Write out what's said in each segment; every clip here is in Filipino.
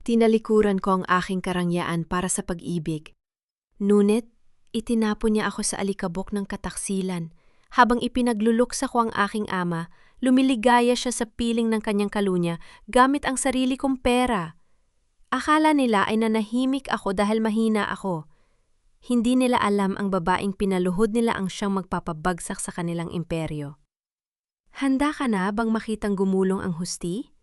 Tinalikuran ko ang aking karangyaan para sa pag-ibig. Ngunit, itinapon niya ako sa alikabok ng kataksilan. Habang ipinagluluksa ko ang aking ama, lumiligaya siya sa piling ng kanyang kalunya gamit ang sarili kong pera. Akala nila ay nanahimik ako dahil mahina ako. Hindi nila alam ang babaeng pinaluhod nila ang siyang magpapabagsak sa kanilang imperyo. Handa ka na bang makitang gumulong ang husti?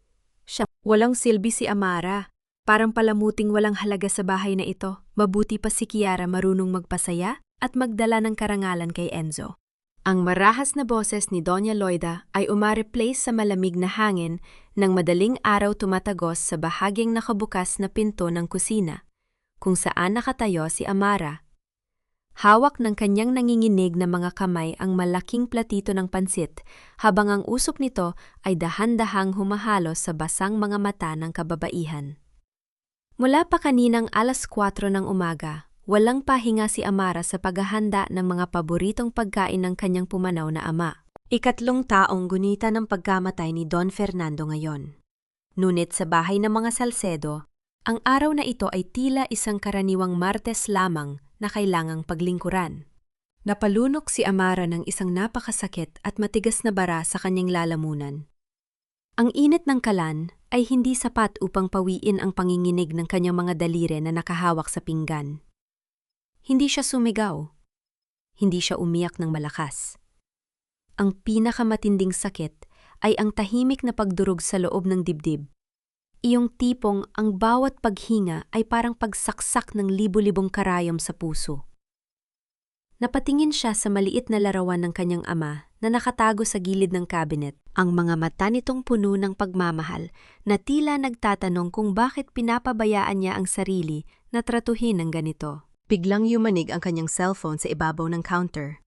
Walang silbi si Amara. Parang palamuting walang halaga sa bahay na ito. Mabuti pa si Kiara marunong magpasaya at magdala ng karangalan kay Enzo. Ang marahas na boses ni Doña Loida ay umareplace sa malamig na hangin ng madaling araw tumatagos sa bahagyang nakabukas na pinto ng kusina, kung saan nakatayo si Amara. Hawak ng kanyang nanginginig na mga kamay ang malaking platito ng pansit, habang ang usok nito ay dahan-dahang humahalos sa basang mga mata ng kababaihan. Mula pa kaninang 4:00 ng umaga, walang pahinga si Amara sa paghahanda ng mga paboritong pagkain ng kanyang pumanaw na ama. 3 taong gunita ng pagkamatay ni Don Fernando ngayon. Ngunit sa bahay ng mga Salcedo, ang araw na ito ay tila isang karaniwang Martes lamang na kailangang paglingkuran. Napalunok si Amara ng isang napakasakit at matigas na bara sa kanyang lalamunan. Ang init ng kalan ay hindi sapat upang pawiin ang panginginig ng kanyang mga daliri na nakahawak sa pinggan. Hindi siya sumigaw. Hindi siya umiyak ng malakas. Ang pinakamatinding sakit ay ang tahimik na pagdurog sa loob ng dibdib. Iyong tipong ang bawat paghinga ay parang pagsaksak ng libo-libong karayom sa puso. Napatingin siya sa maliit na larawan ng kanyang ama na nakatago sa gilid ng cabinet. Ang mga mata nitong puno ng pagmamahal na tila nagtatanong kung bakit pinapabayaan niya ang sarili na tratuhin ng ganito. Biglang yumanig ang kanyang cellphone sa ibabaw ng counter.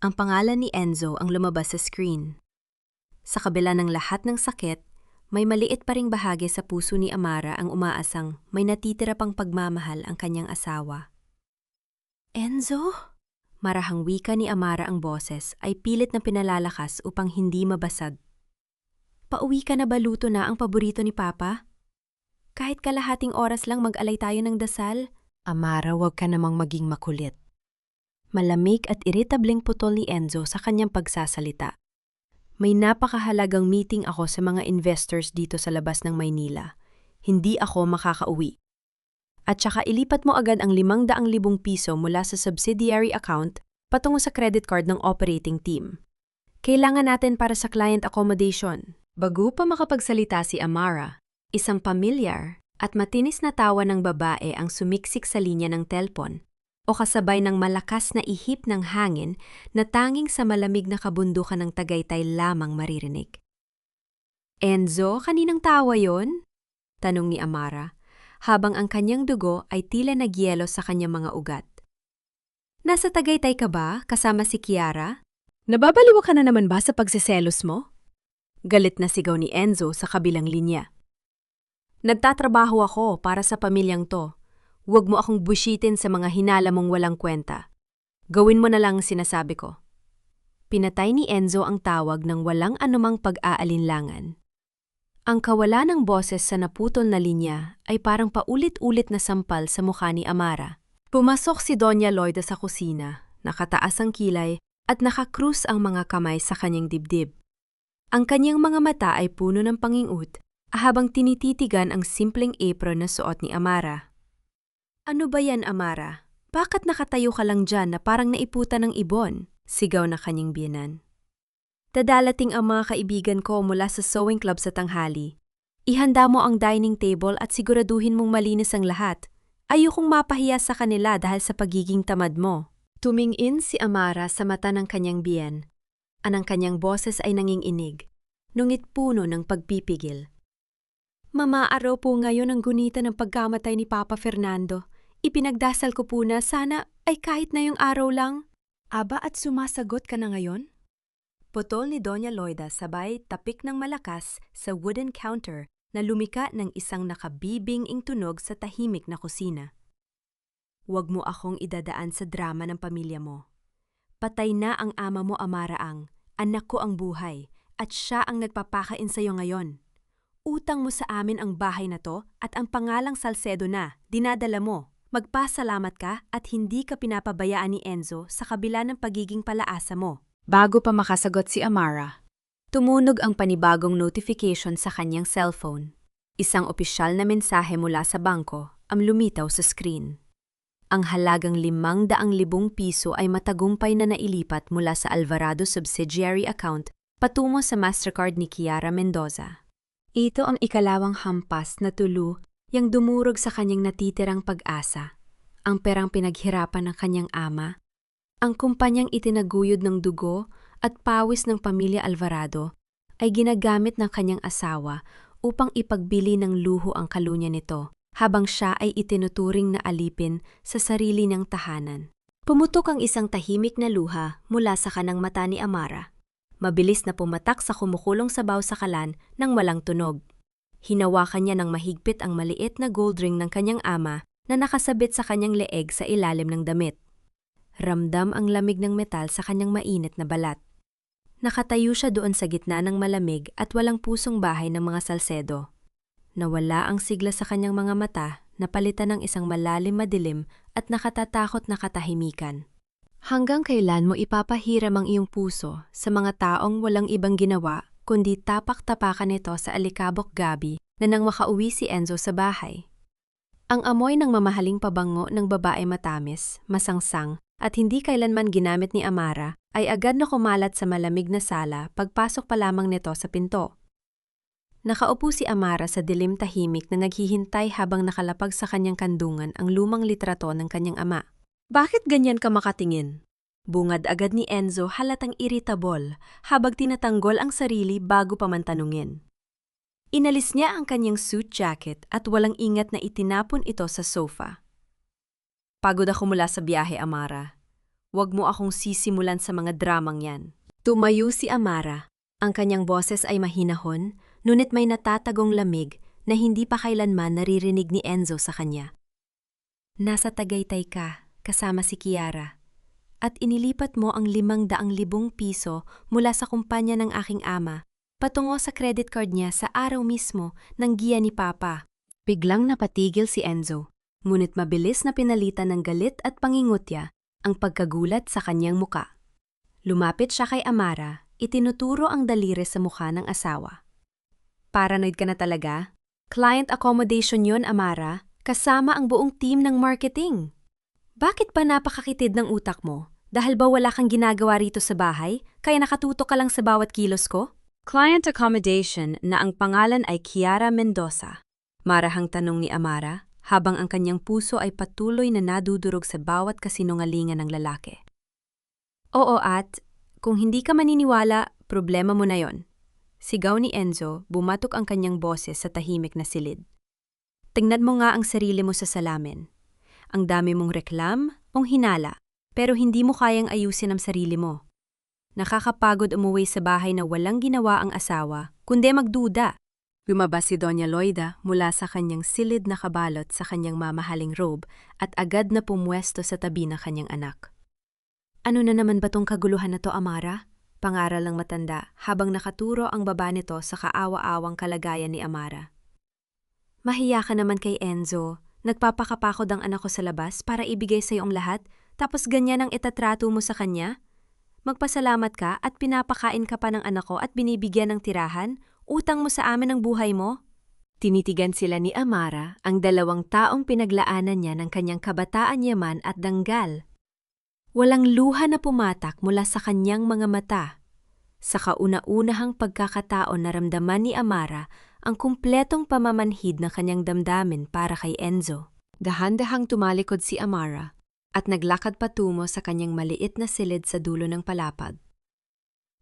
Ang pangalan ni Enzo ang lumabas sa screen. Sa kabila ng lahat ng sakit, may maliit pa ring bahagi sa puso ni Amara ang umaasang may natitira pang pagmamahal ang kanyang asawa. Enzo? Marahang wika ni Amara ang boses ay pilit na pinalalakas upang hindi mabasag. Pauwi ka na ba, luto na ang paborito ni Papa? Kahit kalahating oras lang mag-alay tayo ng dasal? Amara, huwag ka namang maging makulit. Malamig at iritableng putol ni Enzo sa kanyang pagsasalita. May napakahalagang meeting ako sa mga investors dito sa labas ng Maynila. Hindi ako makakauwi. At saka ilipat mo agad ang 500,000 piso mula sa subsidiary account patungo sa credit card ng operating team. Kailangan natin para sa client accommodation. Bago pa makapagsalita si Amara, isang pamilyar at matinis na tawa ng babae ang sumiksik sa linya ng telpon o kasabay ng malakas na ihip ng hangin na tanging sa malamig na kabundukan ng Tagaytay lamang maririnig. Enzo, kaninang tawa yon? Tanong ni Amara, habang ang kanyang dugo ay tila nagyelo sa kanyang mga ugat. Nasa Tagaytay ka ba, kasama si Kiara? Nababaliw ka na naman ba sa pagsiselos mo? Galit na sigaw ni Enzo sa kabilang linya. Nagtatrabaho ako para sa pamilyang to. Huwag mo akong busyitin sa mga hinala mong walang kwenta. Gawin mo na lang ang sinasabi ko. Pinatay ni Enzo ang tawag ng walang anumang pag-aalinlangan. Ang kawalan ng boses sa naputol na linya ay parang paulit-ulit na sampal sa mukha ni Amara. Pumasok si Doña Loida sa kusina, nakataas ang kilay at nakakrus ang mga kamay sa kanyang dibdib. Ang kanyang mga mata ay puno ng pangingut habang tinititigan ang simpleng apron na suot ni Amara. Ano ba yan, Amara? Bakit nakatayo ka lang dyan na parang naiputan ng ibon? Sigaw na kanyang biyenan. Dadalating ang mga kaibigan ko mula sa sewing club sa tanghali. Ihanda mo ang dining table at siguraduhin mong malinis ang lahat. Ayokong mapahiya sa kanila dahil sa pagiging tamad mo. Tumingin si Amara sa mata ng kanyang biyen. Ang kanyang boses ay nanginginig, nungit puno ng pagpipigil. Mamaaraw po ngayon ang gunita ng pagkamatay ni Papa Fernando. Ipinagdasal ko po na sana ay kahit na yung araw lang. Aba, at sumasagot ka na ngayon? Putol ni Doña Loida sabay tapik ng malakas sa wooden counter na lumika ng isang nakabibing-ing tunog sa tahimik na kusina. Huwag mo akong idadaan sa drama ng pamilya mo. Patay na ang ama mo, Amaraang, anak ko ang buhay, at siya ang nagpapakain sa'yo ngayon. Utang mo sa amin ang bahay na to at ang pangalang Salcedo na, dinadala mo. Magpasalamat ka at hindi ka pinapabayaan ni Enzo sa kabila ng pagiging palaasa mo. Bago pa makasagot si Amara, tumunog ang panibagong notification sa kanyang cellphone. Isang opisyal na mensahe mula sa bangko ang lumitaw sa screen. Ang halagang 500,000 piso ay matagumpay na nailipat mula sa Alvarado subsidiary account patungo sa Mastercard ni Kiara Mendoza. Ito ang ikalawang hampas na tulo yang dumurog sa kanyang natitirang pag-asa, ang perang pinaghirapan ng kanyang ama, ang kumpanyang itinaguyod ng dugo at pawis ng pamilya Alvarado ay ginagamit ng kanyang asawa upang ipagbili ng luho ang kalunya nito habang siya ay itinuturing na alipin sa sarili niyang tahanan. Pumutok ang isang tahimik na luha mula sa kanang mata ni Amara. Mabilis na pumatak sa kumukulong sabaw sa kalan nang walang tunog. Hinawakan niya ng mahigpit ang maliit na gold ring ng kanyang ama na nakasabit sa kanyang leeg sa ilalim ng damit. Ramdam ang lamig ng metal sa kanyang mainit na balat. Nakatayo siya doon sa gitna ng malamig at walang pusong bahay ng mga Salcedo. Nawala ang sigla sa kanyang mga mata, napalitan ng isang malalim madilim at nakatatakot na katahimikan. Hanggang kailan mo ipapahiram ang iyong puso sa mga taong walang ibang ginawa kundi tapak-tapakan nito sa alikabok gabi na nang makauwi si Enzo sa bahay? Ang amoy ng mamahaling pabango ng babae matamis, masangsang at hindi kailanman ginamit ni Amara ay agad na kumalat sa malamig na sala pagpasok pa lamang nito sa pinto. Nakaupo si Amara sa dilim tahimik na naghihintay habang nakalapag sa kanyang kandungan ang lumang litrato ng kanyang ama. Bakit ganyan ka makatingin? Bungad agad ni Enzo halatang irritable habang tinatanggol ang sarili bago pa man tanungin. Inalis niya ang kanyang suit jacket at walang ingat na itinapon ito sa sofa. Pagod ako mula sa biyahe, Amara. Huwag mo akong sisimulan sa mga dramang yan. Tumayo si Amara. Ang kanyang boses ay mahinahon, ngunit may natatagong lamig na hindi pa kailanman naririnig ni Enzo sa kanya. Nasa Tagaytay ka, kasama si Kiara, at inilipat mo ang 500,000 piso mula sa kumpanya ng aking ama patungo sa credit card niya sa araw mismo ng giya ni Papa. Biglang napatigil si Enzo, ngunit mabilis na pinalitan ng galit at pangingutya ang pagkagulat sa kanyang muka. Lumapit siya kay Amara, itinuturo ang daliri sa mukha ng asawa. Paranoid ka na talaga? Client accommodation yon, Amara, kasama ang buong team ng marketing. Bakit ba napakakitid ng utak mo? Dahil ba wala kang ginagawa rito sa bahay, kaya nakatutok ka lang sa bawat kilos ko? Client accommodation na ang pangalan ay Kiara Mendoza. Marahang tanong ni Amara, habang ang kanyang puso ay patuloy na nadudurog sa bawat kasinungalingan ng lalaki. Oo at, kung hindi ka maniniwala, problema mo na yon. Sigaw ni Enzo, bumatok ang kanyang boses sa tahimik na silid. Tingnan mo nga ang sarili mo sa salamin. Ang dami mong reklam o hinala, pero hindi mo kayang ayusin ang sarili mo. Nakakapagod umuwi sa bahay na walang ginawa ang asawa, kundi magduda. Lumabas si Doña Loida mula sa kanyang silid na kabalot sa kanyang mamahaling robe at agad na pumwesto sa tabi ng kanyang anak. Ano na naman ba tong kaguluhan na to, Amara? Pangaral ng matanda habang nakaturo ang baba nito sa kaawa-awang kalagayan ni Amara. Mahiya ka naman kay Enzo. Nagpapakapakod ang anak ko sa labas para ibigay sa iyo ang lahat, tapos ganyan ang itatrato mo sa kanya? Magpasalamat ka at pinapakain ka pa ng anak ko at binibigyan ng tirahan? Utang mo sa amin ang buhay mo? Tinitigan sila ni Amara, ang dalawang taong pinaglaanan niya ng kanyang kabataan yaman at danggal. Walang luha na pumatak mula sa kanyang mga mata. Sa kauna-unahang pagkakataon naramdaman ni Amara ang kumpletong pamamanhid ng kanyang damdamin para kay Enzo. Dahan-dahang tumalikod si Amara at naglakad patungo sa kanyang maliit na silid sa dulo ng palapag.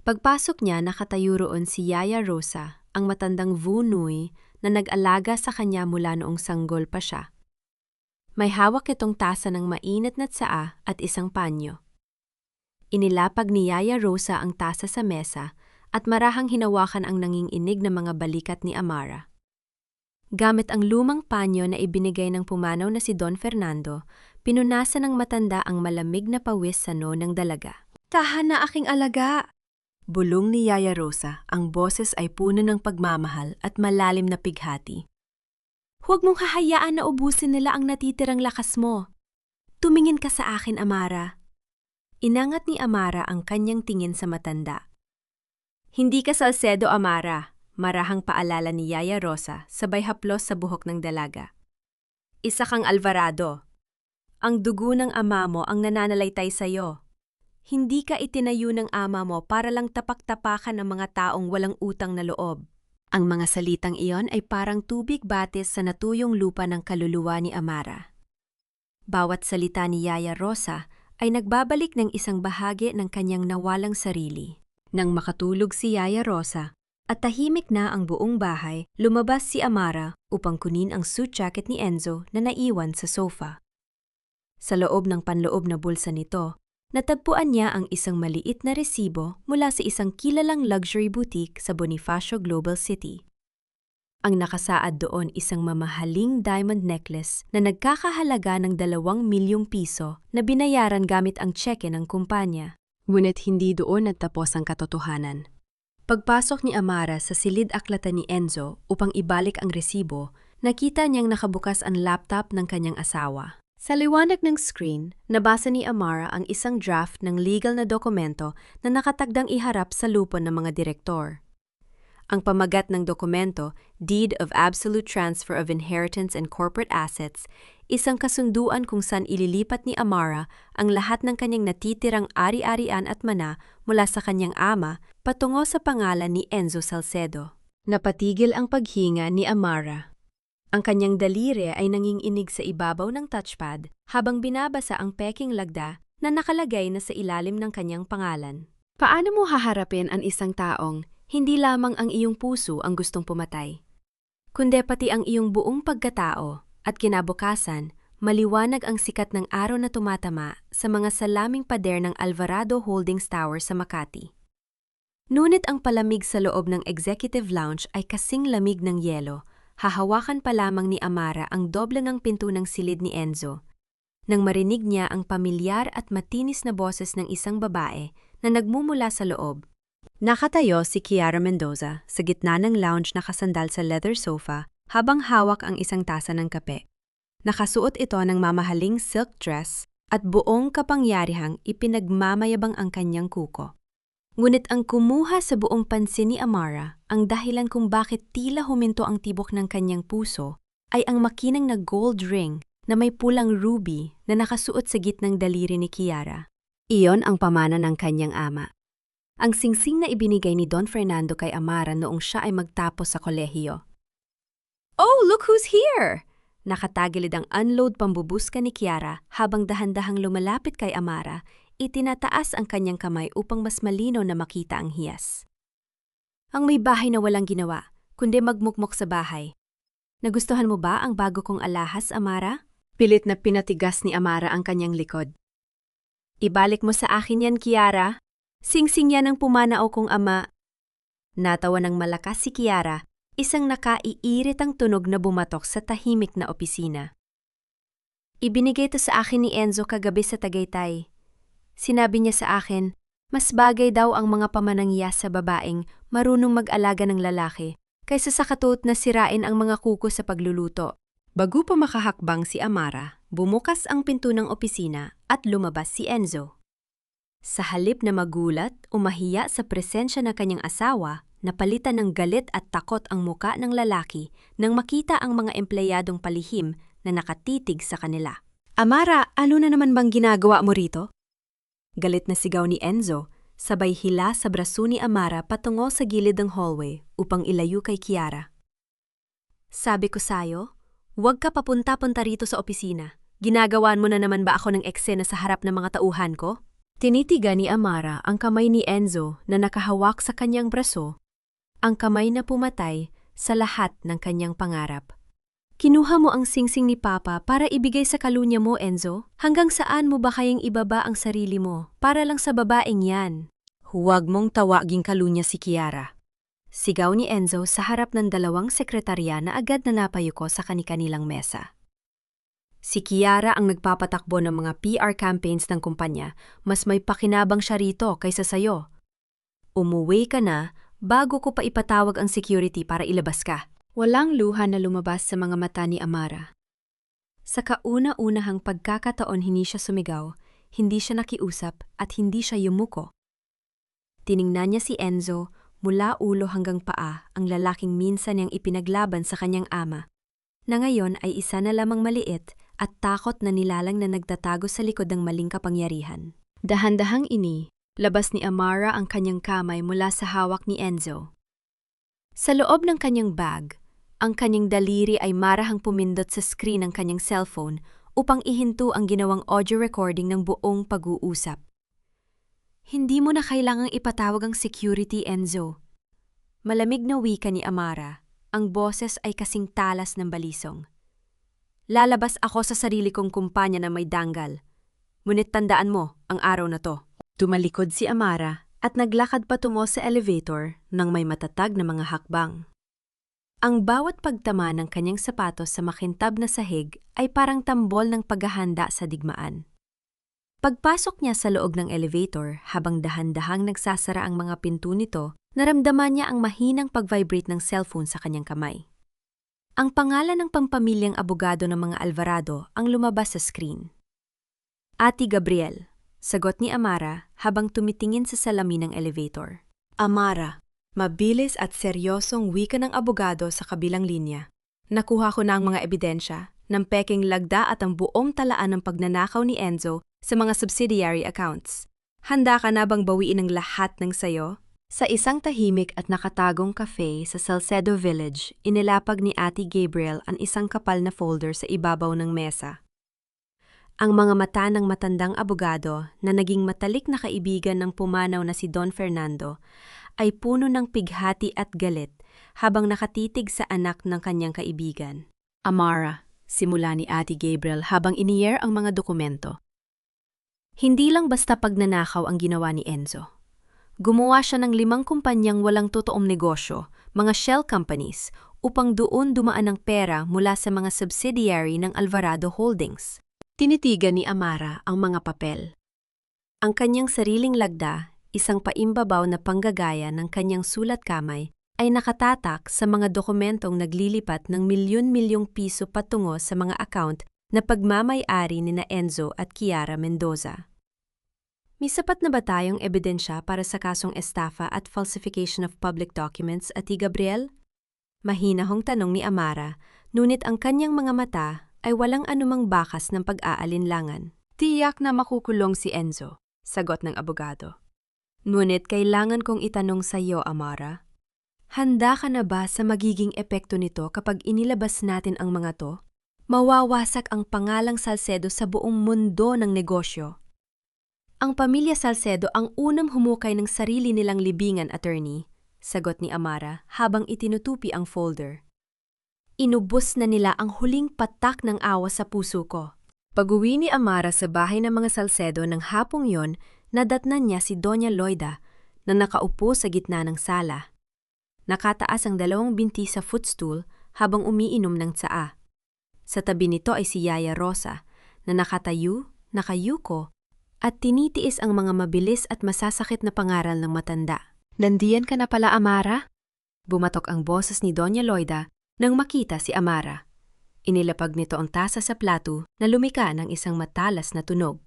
Pagpasok niya, nakatayo roon si Yaya Rosa, ang matandang vunuy na nag-alaga sa kanya mula noong sanggol pa siya. May hawak itong tasa ng mainit na tsaa at isang panyo. Inilapag ni Yaya Rosa ang tasa sa mesa at marahang hinawakan ang nanginginig na mga balikat ni Amara. Gamit ang lumang panyo na ibinigay ng pumanaw na si Don Fernando, pinunasan ng matanda ang malamig na pawis sa noo ng dalaga. Tahan na aking alaga! Bulong ni Yaya Rosa, ang boses ay puno ng pagmamahal at malalim na pighati. Huwag mong hahayaan na ubusin nila ang natitirang lakas mo. Tumingin ka sa akin, Amara. Inangat ni Amara ang kanyang tingin sa matanda. Hindi ka Salcedo, Amara, marahang paalala ni Yaya Rosa sabay haplos sa buhok ng dalaga. Isa kang Alvarado. Ang dugo ng ama mo ang nananalaytay sa'yo. Hindi ka itinayo ng ama mo para lang tapak-tapakan ng mga taong walang utang na loob. Ang mga salitang iyon ay parang tubig batis sa natuyong lupa ng kaluluwa ni Amara. Bawat salita ni Yaya Rosa ay nagbabalik ng isang bahagi ng kanyang nawalang sarili. Nang makatulog si Yaya Rosa at tahimik na ang buong bahay, lumabas si Amara upang kunin ang suit jacket ni Enzo na naiwan sa sofa. Sa loob ng panloob na bulsa nito, natagpuan niya ang isang maliit na resibo mula sa isang kilalang luxury boutique sa Bonifacio Global City. Ang nakasaad doon isang mamahaling diamond necklace na nagkakahalaga ng 2 milyong piso na binayaran gamit ang tseke ng kumpanya. Ngunit hindi doon nagtapos ang katotohanan. Pagpasok ni Amara sa silid-aklatan ni Enzo upang ibalik ang resibo, nakita niyang nakabukas ang laptop ng kanyang asawa. Sa liwanag ng screen, nabasa ni Amara ang isang draft ng legal na dokumento na nakatagdang iharap sa lupon ng mga direktor. Ang pamagat ng dokumento, Deed of Absolute Transfer of Inheritance and Corporate Assets, isang kasunduan kung saan ililipat ni Amara ang lahat ng kanyang natitirang ari-arian at mana mula sa kanyang ama patungo sa pangalan ni Enzo Salcedo. Napatigil ang paghinga ni Amara. Ang kanyang daliri ay nanginginig sa ibabaw ng touchpad habang binabasa ang peking lagda na nakalagay na sa ilalim ng kanyang pangalan. Paano mo haharapin ang isang taong hindi lamang ang iyong puso ang gustong pumatay, kundi pati ang iyong buong pagkatao at kinabukasan, maliwanag ang sikat ng araw na tumatama sa mga salaming pader ng Alvarado Holdings Tower sa Makati. Ngunit ang palamig sa loob ng executive lounge ay kasing lamig ng yelo. Hahawakan pa lamang ni Amara ang doble ng pinto ng silid ni Enzo. Nang marinig niya ang pamilyar at matinis na boses ng isang babae na nagmumula sa loob. Nakatayo si Kiara Mendoza sa gitna ng lounge na nakasandal sa leather sofa habang hawak ang isang tasa ng kape. Nakasuot ito ng mamahaling silk dress at buong kapangyarihang ipinagmamayabang ang kanyang kuko. Ngunit ang kumuha sa buong pansin ni Amara, ang dahilan kung bakit tila huminto ang tibok ng kanyang puso, ay ang makinang na gold ring na may pulang ruby na nakasuot sa gitnang daliri ni Kiara. Iyon ang pamana ng kanyang ama. Ang singsing na ibinigay ni Don Fernando kay Amara noong siya ay magtapos sa kolehiyo. "Oh, look who's here!" Nakatagilid ang unload pambubuska ni Kiara habang dahan-dahang lumalapit kay Amara. Itinataas ang kanyang kamay upang mas malinaw na makita ang hiyas. Ang may bahay na walang ginawa, kundi magmukmok sa bahay. Nagustuhan mo ba ang bago kong alahas, Amara? Pilit na pinatigas ni Amara ang kanyang likod. Ibalik mo sa akin yan, Kiara. Singsing yan ang pumanao kong ama. Natawa ng malakas si Kiara, isang nakaiiritang tunog na bumatok sa tahimik na opisina. Ibinigay ito sa akin ni Enzo kagabi sa Tagaytay. Sinabi niya sa akin, mas bagay daw ang mga pamanangya sa babaeng marunong mag-alaga ng lalaki kaysa sa katuot na sirain ang mga kuko sa pagluluto. Bago pa makahakbang si Amara, bumukas ang pinto ng opisina at lumabas si Enzo. Sa halip na magulat o mahiya sa presensya ng kanyang asawa, napalitan ng galit at takot ang muka ng lalaki nang makita ang mga empleyadong palihim na nakatitig sa kanila. "Amara, ano na naman bang ginagawa mo rito?" Galit na sigaw ni Enzo, sabay hila sa braso ni Amara patungo sa gilid ng hallway upang ilayo kay Kiara. "Sabi ko sa'yo, huwag ka papunta-punta rito sa opisina. Ginagawaan mo na naman ba ako ng eksena sa harap ng mga tauhan ko?" Tinitiga ni Amara ang kamay ni Enzo na nakahawak sa kanyang braso, ang kamay na pumatay sa lahat ng kanyang pangarap. "Kinuha mo ang singsing ni Papa para ibigay sa kalunya mo, Enzo? Hanggang saan mo ba kayang ibaba ang sarili mo para lang sa babaeng yan?" "Huwag mong tawaging kalunya si Kiara." Sigaw ni Enzo sa harap ng 2 sekretarya na agad na napayuko sa kani-kanilang mesa. Si Kiara ang nagpapatakbo ng mga PR campaigns ng kumpanya, mas may pakinabang siya rito kaysa sayo. Umuwi ka na bago ko pa ipatawag ang security para ilabas ka. Walang luha na lumabas sa mga mata ni Amara. Sa kauna-unahang pagkakataon hindi siya sumigaw, hindi siya nakiusap at hindi siya yumuko. Tiningnan niya si Enzo mula ulo hanggang paa, ang lalaking minsan niyang ipinaglaban sa kanyang ama, na ngayon ay isa na lamang maliit at takot na nilalang na nagtatago sa likod ng maling kapangyarihan. Dahan-dahang labas ni Amara ang kanyang kamay mula sa hawak ni Enzo. Sa loob ng kanyang bag, ang kanyang daliri ay marahang pumindot sa screen ng kanyang cellphone upang ihinto ang ginawang audio recording ng buong pag-uusap. Hindi mo na kailangang ipatawag ang security, Enzo. Malamig na wika ni Amara, ang boses ay kasing talas ng balisong. Lalabas ako sa sarili kong kumpanya na may danggal. Ngunit tandaan mo ang araw na to. Tumalikod si Amara at naglakad patungo sa elevator nang may matatag na mga hakbang. Ang bawat pagtama ng kanyang sapatos sa makintab na sahig ay parang tambol ng paghahanda sa digmaan. Pagpasok niya sa loob ng elevator habang dahan-dahang nagsasara ang mga pinto nito, naramdaman niya ang mahinang pag-vibrate ng cellphone sa kanyang kamay. Ang pangalan ng pampamilyang abogado ng mga Alvarado ang lumabas sa screen. Ate Gabriel, sagot ni Amara habang tumitingin sa salamin ng elevator. Amara, mabilis at seryosong wika ng abogado sa kabilang linya. Nakuha ko na ang mga ebidensya ng peking lagda at ang buong talaan ng pagnanakaw ni Enzo sa mga subsidiary accounts. Handa ka na bang bawiin ang lahat ng sayo? Sa isang tahimik at nakatagong cafe sa Salcedo Village, inilapag ni Ate Gabriel ang isang kapal na folder sa ibabaw ng mesa. Ang mga mata ng matandang abogado na naging matalik na kaibigan ng pumanaw na si Don Fernando ay puno ng pighati at galit habang nakatitig sa anak ng kanyang kaibigan. Amara, simula ni Ate Gabriel habang iniyer ang mga dokumento. Hindi lang basta pagnanakaw ang ginawa ni Enzo. Gumawa siya ng 5 kumpanyang walang totoong negosyo, mga shell companies, upang doon dumaan ang pera mula sa mga subsidiary ng Alvarado Holdings. Tinitigan ni Amara ang mga papel. Ang kanyang sariling lagda, isang paimbabaw na panggagaya ng kanyang sulat kamay, ay nakatatak sa mga dokumentong naglilipat ng milyon-milyong piso patungo sa mga account na pagmamay-ari ni na Enzo at Kiara Mendoza. May sapat na ba tayong ebidensya para sa kasong estafa at falsification of public documents, Ate Gabriel? Mahinahong tanong ni Amara, ngunit ang kanyang mga mata ay walang anumang bakas ng pag-aalinlangan. Tiyak na makukulong si Enzo, sagot ng abogado. Ngunit kailangan kong itanong sa iyo, Amara. Handa ka na ba sa magiging epekto nito kapag inilabas natin ang mga to? Mawawasak ang pangalang Salcedo sa buong mundo ng negosyo. Ang pamilya Salcedo ang unang humukay ng sarili nilang libingan, attorney, sagot ni Amara habang itinutupi ang folder. Inubos na nila ang huling patak ng awa sa puso ko. Pag-uwi ni Amara sa bahay ng mga Salcedo ng hapong yon, nadatnan niya si Doña Loida na nakaupo sa gitna ng sala. Nakataas ang 2 binti sa footstool habang umiinom ng tsaa. Sa tabi nito ay si Yaya Rosa na nakatayo, nakayuko, at tinitiis ang mga mabilis at masasakit na pangaral ng matanda. Nandiyan ka na pala, Amara? Bumatok ang boses ni Doña Loida nang makita si Amara. Inilapag nito ang tasa sa plato na lumika ng isang matalas na tunog.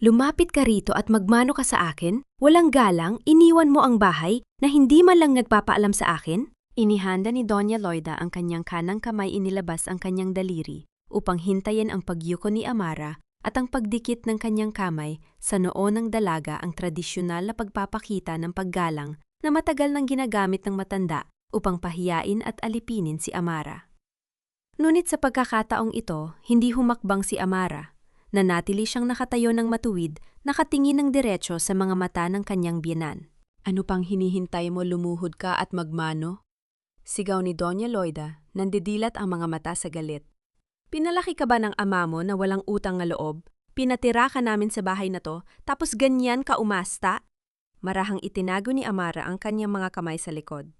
Lumapit ka rito at magmano ka sa akin? Walang galang, iniwan mo ang bahay na hindi man lang nagpapaalam sa akin? Inihanda ni Doña Loida ang kanyang kanang kamay, inilabas ang kanyang daliri upang hintayin ang pagyuko ni Amara at ang pagdikit ng kanyang kamay sa noo ng dalaga, ang tradisyonal na pagpapakita ng paggalang na matagal nang ginagamit ng matanda upang pahiyain at alipinin si Amara. Ngunit sa pagkakataong ito, hindi humakbang si Amara. Nanatili siyang nakatayo ng matuwid, nakatingin ng diretso sa mga mata ng kanyang biyenan. Ano pang hinihintay mo, lumuhod ka at magmano? Sigaw ni Doña Loida, nandidilat ang mga mata sa galit. Pinalaki ka ba ng ama mo na walang utang na loob? Pinatira ka namin sa bahay na to, tapos ganyan ka umasta? Marahang itinago ni Amara ang kanyang mga kamay sa likod.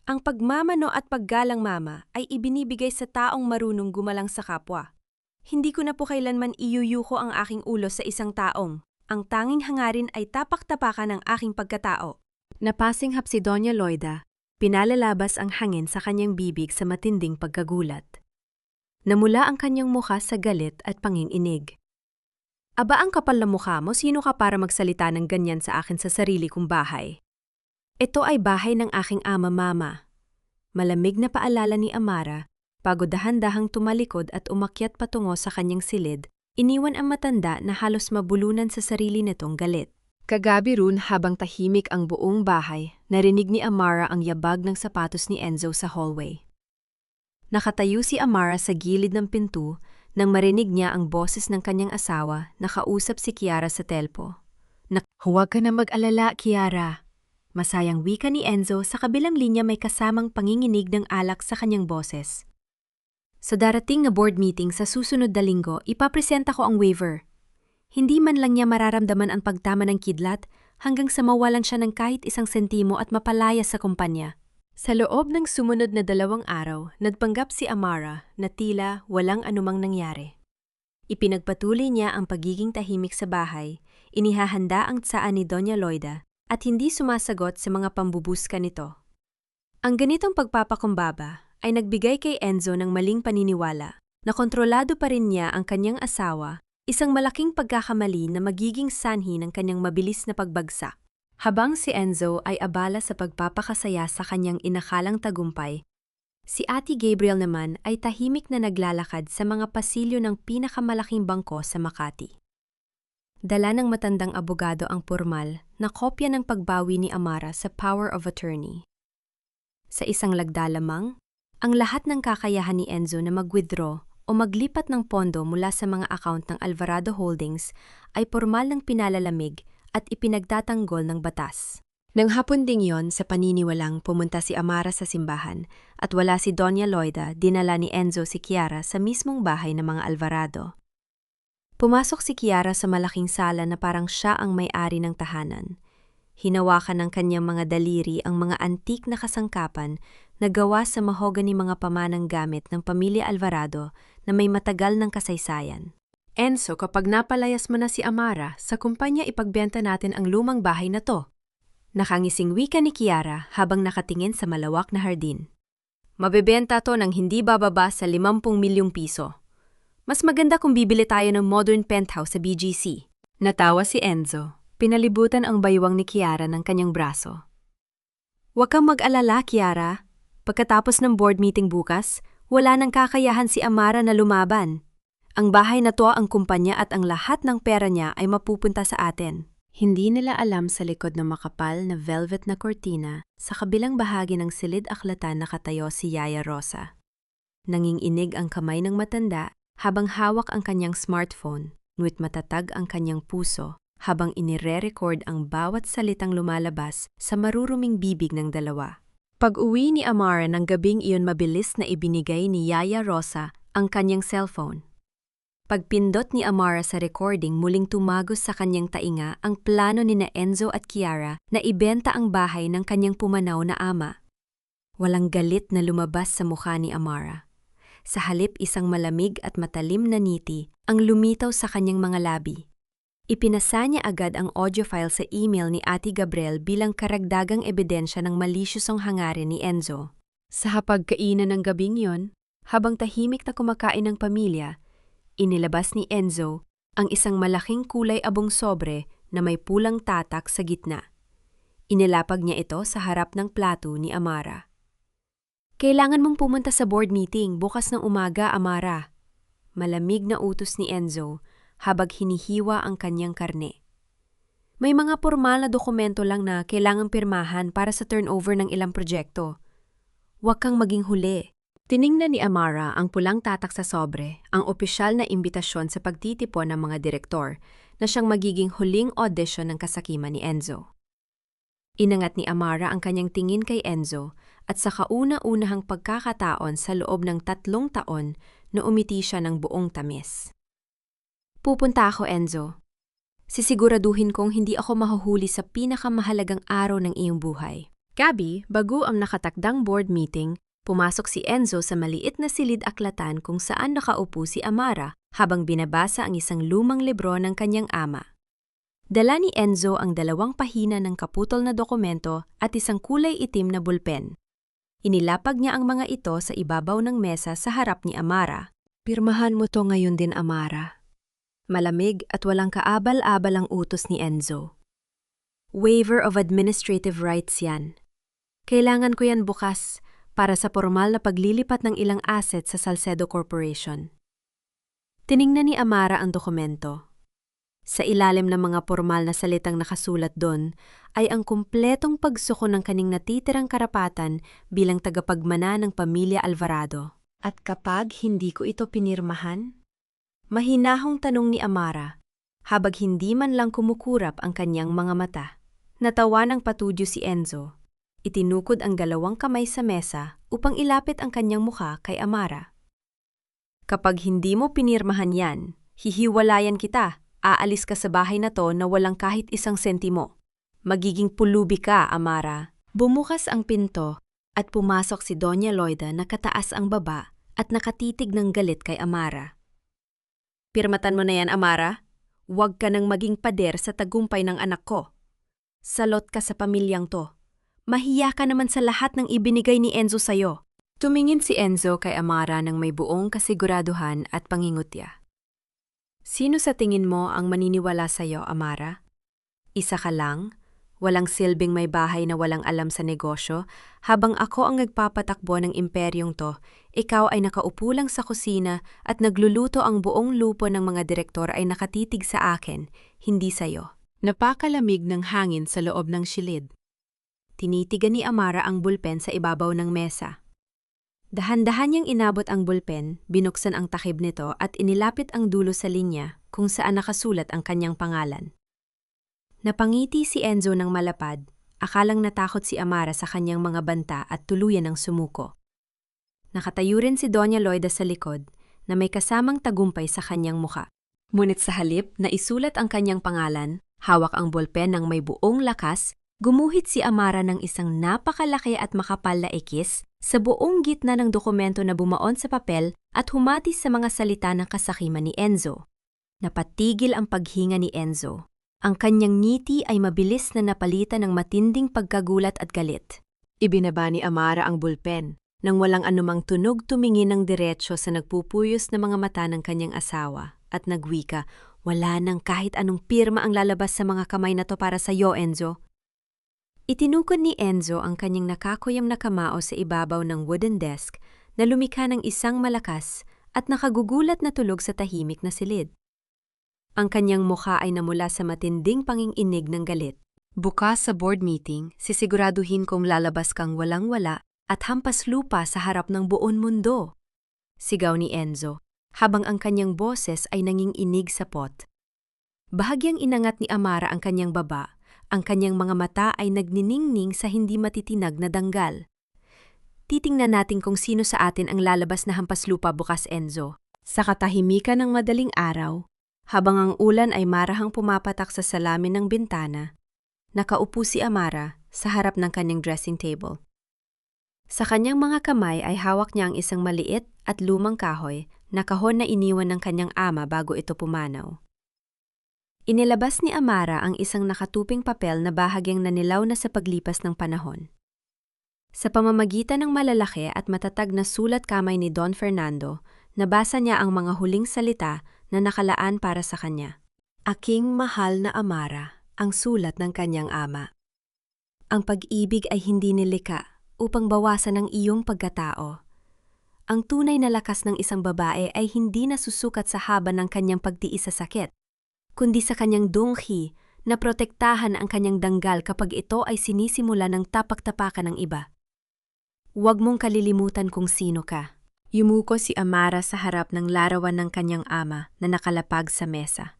Ang pagmamano at paggalang, mama, ay ibinibigay sa taong marunong gumalang sa kapwa. Hindi ko na po kailanman iyuyuko ang aking ulo sa isang taong. Ang tanging hangarin ay tapak-tapakan ng aking pagkatao. Napasinghap si Doña Loida, pinalalabas ang hangin sa kanyang bibig sa matinding pagkagulat. Namula ang kanyang mukha sa galit at panginginig. Aba ang kapal na mukha mo, sino ka para magsalita ng ganyan sa akin sa sarili kong bahay? Ito ay bahay ng aking ama-mama. Malamig na paalala ni Amara, bago dahan-dahang tumalikod at umakyat patungo sa kanyang silid, iniwan ang matanda na halos mabulunan sa sarili nitong galit. Kagabi ron habang tahimik ang buong bahay, narinig ni Amara ang yabag ng sapatos ni Enzo sa hallway. Nakatayo si Amara sa gilid ng pinto nang marinig niya ang boses ng kanyang asawa na kausap si Kiara sa telpo. Huwag ka na mag-alala, Kiara. Masayang wika ni Enzo, sa kabilang linya may kasamang panginginig ng alak sa kanyang boses. Sa darating na board meeting sa susunod na linggo, ipapresenta ko ang waiver. Hindi man lang niya mararamdaman ang pagtama ng kidlat hanggang sa mawalan siya ng kahit isang sentimo at mapalaya sa kumpanya. Sa loob ng sumunod na 2 araw, nagpanggap si Amara na tila walang anumang nangyari. Ipinagpatuloy niya ang pagiging tahimik sa bahay, inihahanda ang tsaan ni Doña Loida at hindi sumasagot sa mga pambubuska nito. Ang ganitong pagpapakumbaba ay nagbigay kay Enzo ng maling paniniwala na kontrolado pa rin niya ang kanyang asawa, isang malaking pagkakamali na magiging sanhi ng kanyang mabilis na pagbagsak. Habang si Enzo ay abala sa pagpapakasaya sa kanyang inakalang tagumpay, si Ate Gabriel naman ay tahimik na naglalakad sa mga pasilyo ng pinakamalaking bangko sa Makati. Dala ng matandang abogado ang pormal na kopya ng pagbawi ni Amara sa Power of Attorney. Sa isang lagda lamang, ang lahat ng kakayahan ni Enzo na mag-withdraw o maglipat ng pondo mula sa mga account ng Alvarado Holdings ay pormal ng pinalalamig at ipinagtatanggol ng batas. Nang hapon ding yon, sa paniniwalang pumunta si Amara sa simbahan at wala si Doña Loida, dinala ni Enzo si Kiara sa mismong bahay ng mga Alvarado. Pumasok si Kiara sa malaking sala na parang siya ang may-ari ng tahanan. Hinawakan ng kanyang mga daliri ang mga antik na kasangkapan na gawa sa mahogany mga pamanang gamit ng pamilya Alvarado na may matagal ng kasaysayan. Enzo, kapag napalayas mo na si Amara, sa kumpanya ipagbenta natin ang lumang bahay na to. Nakangising wika ni Kiara habang nakatingin sa malawak na hardin. Mabebenta to ng hindi bababa sa 50 milyong piso. Mas maganda kung bibili tayo ng modern penthouse sa BGC. Natawa si Enzo. Pinalibutan ang baywang ni Kiara ng kanyang braso. Huwag kang mag-alala, Kiara. Pagkatapos ng board meeting bukas, wala nang kakayahan si Amara na lumaban. Ang bahay na to ang kumpanya at ang lahat ng pera niya ay mapupunta sa atin. Hindi nila alam sa likod ng makapal na velvet na kortina, sa kabilang bahagi ng silid-aklatan nakatayo si Yaya Rosa. Nanginginig ang kamay ng matanda habang hawak ang kanyang smartphone, ngunit matatag ang kanyang puso habang inire-record ang bawat salitang lumalabas sa maruruming bibig ng dalawa. Pag-uwi ni Amara ng gabing iyon, mabilis na ibinigay ni Yaya Rosa ang kanyang cellphone. Pagpindot ni Amara sa recording, muling tumagos sa kanyang tainga ang plano ni na Enzo at Kiara na ibenta ang bahay ng kanyang pumanaw na ama. Walang galit na lumabas sa mukha ni Amara. Sa halip, isang malamig at matalim na ngiti ang lumitaw sa kanyang mga labi. Ipinasa niya agad ang audio file sa email ni Ate Gabriel bilang karagdagang ebidensya ng malisyosong hangarin ni Enzo. Sa hapagkainan ng gabing yon, habang tahimik na kumakain ng pamilya, inilabas ni Enzo ang isang malaking kulay abong sobre na may pulang tatak sa gitna. Inilapag niya ito sa harap ng plato ni Amara. Kailangan mong pumunta sa board meeting bukas ng umaga, Amara. Malamig na utos ni Enzo habang hinihiwa ang kanyang karne. May mga pormal na dokumento lang na kailangang pirmahan para sa turnover ng ilang proyekto. Huwag kang maging huli. Tiningnan ni Amara ang pulang tatak sa sobre, ang opisyal na imbitasyon sa pagtitipon ng mga direktor na siyang magiging huling audition ng kasakiman ni Enzo. Inangat ni Amara ang kanyang tingin kay Enzo at sa kauna-unahang pagkakataon sa loob ng 3 taon na umiti siya ng buong tamis. Pupunta ako, Enzo. Sisiguraduhin kong hindi ako mahuhuli sa pinakamahalagang araw ng iyong buhay. Gabi, bago ang nakatakdang board meeting, pumasok si Enzo sa maliit na silid-aklatan kung saan nakaupo si Amara habang binabasa ang isang lumang libro ng kanyang ama. Dala ni Enzo ang 2 pahina ng kaputol na dokumento at isang kulay itim na bulpen. Inilapag niya ang mga ito sa ibabaw ng mesa sa harap ni Amara. Pirmahan mo to ngayon din, Amara. Malamig at walang kaabal-abal ang utos ni Enzo. Waiver of administrative rights yan. Kailangan ko yan bukas para sa formal na paglilipat ng ilang assets sa Salcedo Corporation. Tiningnan ni Amara ang dokumento. Sa ilalim ng mga formal na salitang nakasulat doon ay ang kumpletong pagsuko ng kaning natitirang karapatan bilang tagapagmana ng pamilya Alvarado. At kapag hindi ko ito pinirmahan? Mahinahong tanong ni Amara, habang hindi man lang kumukurap ang kanyang mga mata. Natawa ng patudyo si Enzo. Itinukod ang 2 kamay sa mesa upang ilapit ang kanyang mukha kay Amara. Kapag hindi mo pinirmahan yan, hihiwalayan kita. Aalis ka sa bahay na to na walang kahit isang sentimo. Magiging pulubi ka, Amara. Bumukas ang pinto at pumasok si Doña Loida na kataas ang baba at nakatitig ng galit kay Amara. Pirmatan mo na yan, Amara. Huwag ka nang maging pader sa tagumpay ng anak ko. Salot ka sa pamilyang to. Mahiya ka naman sa lahat ng ibinigay ni Enzo sa'yo. Tumingin si Enzo kay Amara ng may buong kasiguraduhan at pangingutya. Sino sa tingin mo ang maniniwala sa'yo, Amara? Isa ka lang, walang silbing may bahay na walang alam sa negosyo, habang ako ang nagpapatakbo ng imperyong to, ikaw ay nakaupo lang sa kusina at nagluluto ang buong lupo ng mga direktor ay nakatitig sa akin, hindi sa'yo. Napakalamig ng hangin sa loob ng silid. Tinitigan ni Amara ang bulpen sa ibabaw ng mesa. Dahan-dahan niyang inabot ang bulpen, binuksan ang takip nito at inilapit ang dulo sa linya kung saan nakasulat ang kanyang pangalan. Napangiti si Enzo ng malapad, akalang natakot si Amara sa kanyang mga banta at tuluyan ng sumuko. Nakatayo rin si Doña Loida sa likod na may kasamang tagumpay sa kanyang muka. Ngunit sa halip na isulat ang kanyang pangalan, hawak ang bulpen ng may buong lakas, gumuhit si Amara ng isang napakalaki at makapal na ikis sa buong gitna ng dokumento na bumaon sa papel at humatis sa mga salita ng kasakiman ni Enzo. Napatigil ang paghinga ni Enzo. Ang kanyang ngiti ay mabilis na napalitan ng matinding pagkagulat at galit. Ibinaba ni Amara ang bulpen. Nang walang anumang tunog tumingin ng diretsyo sa nagpupuyos na mga mata ng kanyang asawa at nagwika, wala nang kahit anong pirma ang lalabas sa mga kamay na to para sa iyo, Enzo. Itinukod ni Enzo ang kanyang nakakuyang na kamao sa ibabaw ng wooden desk na lumikha ng isang malakas at nakagugulat na tulog sa tahimik na silid. Ang kanyang mukha ay namula sa matinding panginginig ng galit. Bukas sa board meeting, sisiguraduhin kong lalabas kang walang-wala at hampas lupa sa harap ng buong mundo. Sigaw ni Enzo, habang ang kanyang boses ay nanginginig sa pot. Bahagyang inangat ni Amara ang kanyang baba. Ang kanyang mga mata ay nagniningning sa hindi matitinag na danggal. Titingnan natin kung sino sa atin ang lalabas na hampas lupa bukas, Enzo. Sa katahimikan ng madaling araw, habang ang ulan ay marahang pumapatak sa salamin ng bintana, nakaupo si Amara sa harap ng kanyang dressing table. Sa kanyang mga kamay ay hawak niya ang isang maliit at lumang kahoy na kahon na iniwan ng kanyang ama bago ito pumanaw. Inilabas ni Amara ang isang nakatuping papel na bahagyang nanilaw na sa paglipas ng panahon. Sa pamamagitan ng malalaki at matatag na sulat kamay ni Don Fernando, nabasa niya ang mga huling salita na nakalaan para sa kanya. Aking mahal na Amara, ang sulat ng kanyang ama. Ang pag-ibig ay hindi nilikha upang bawasan ang iyong pagkatao. Ang tunay na lakas ng isang babae ay hindi nasusukat sa haba ng kanyang pagtiis sa sakit, kundi sa kanyang dunghi na protektahan ang kanyang danggal kapag ito ay sinisimula ng tapak-tapakan ng iba. Huwag mong kalilimutan kung sino ka. Yumuko si Amara sa harap ng larawan ng kanyang ama na nakalapag sa mesa.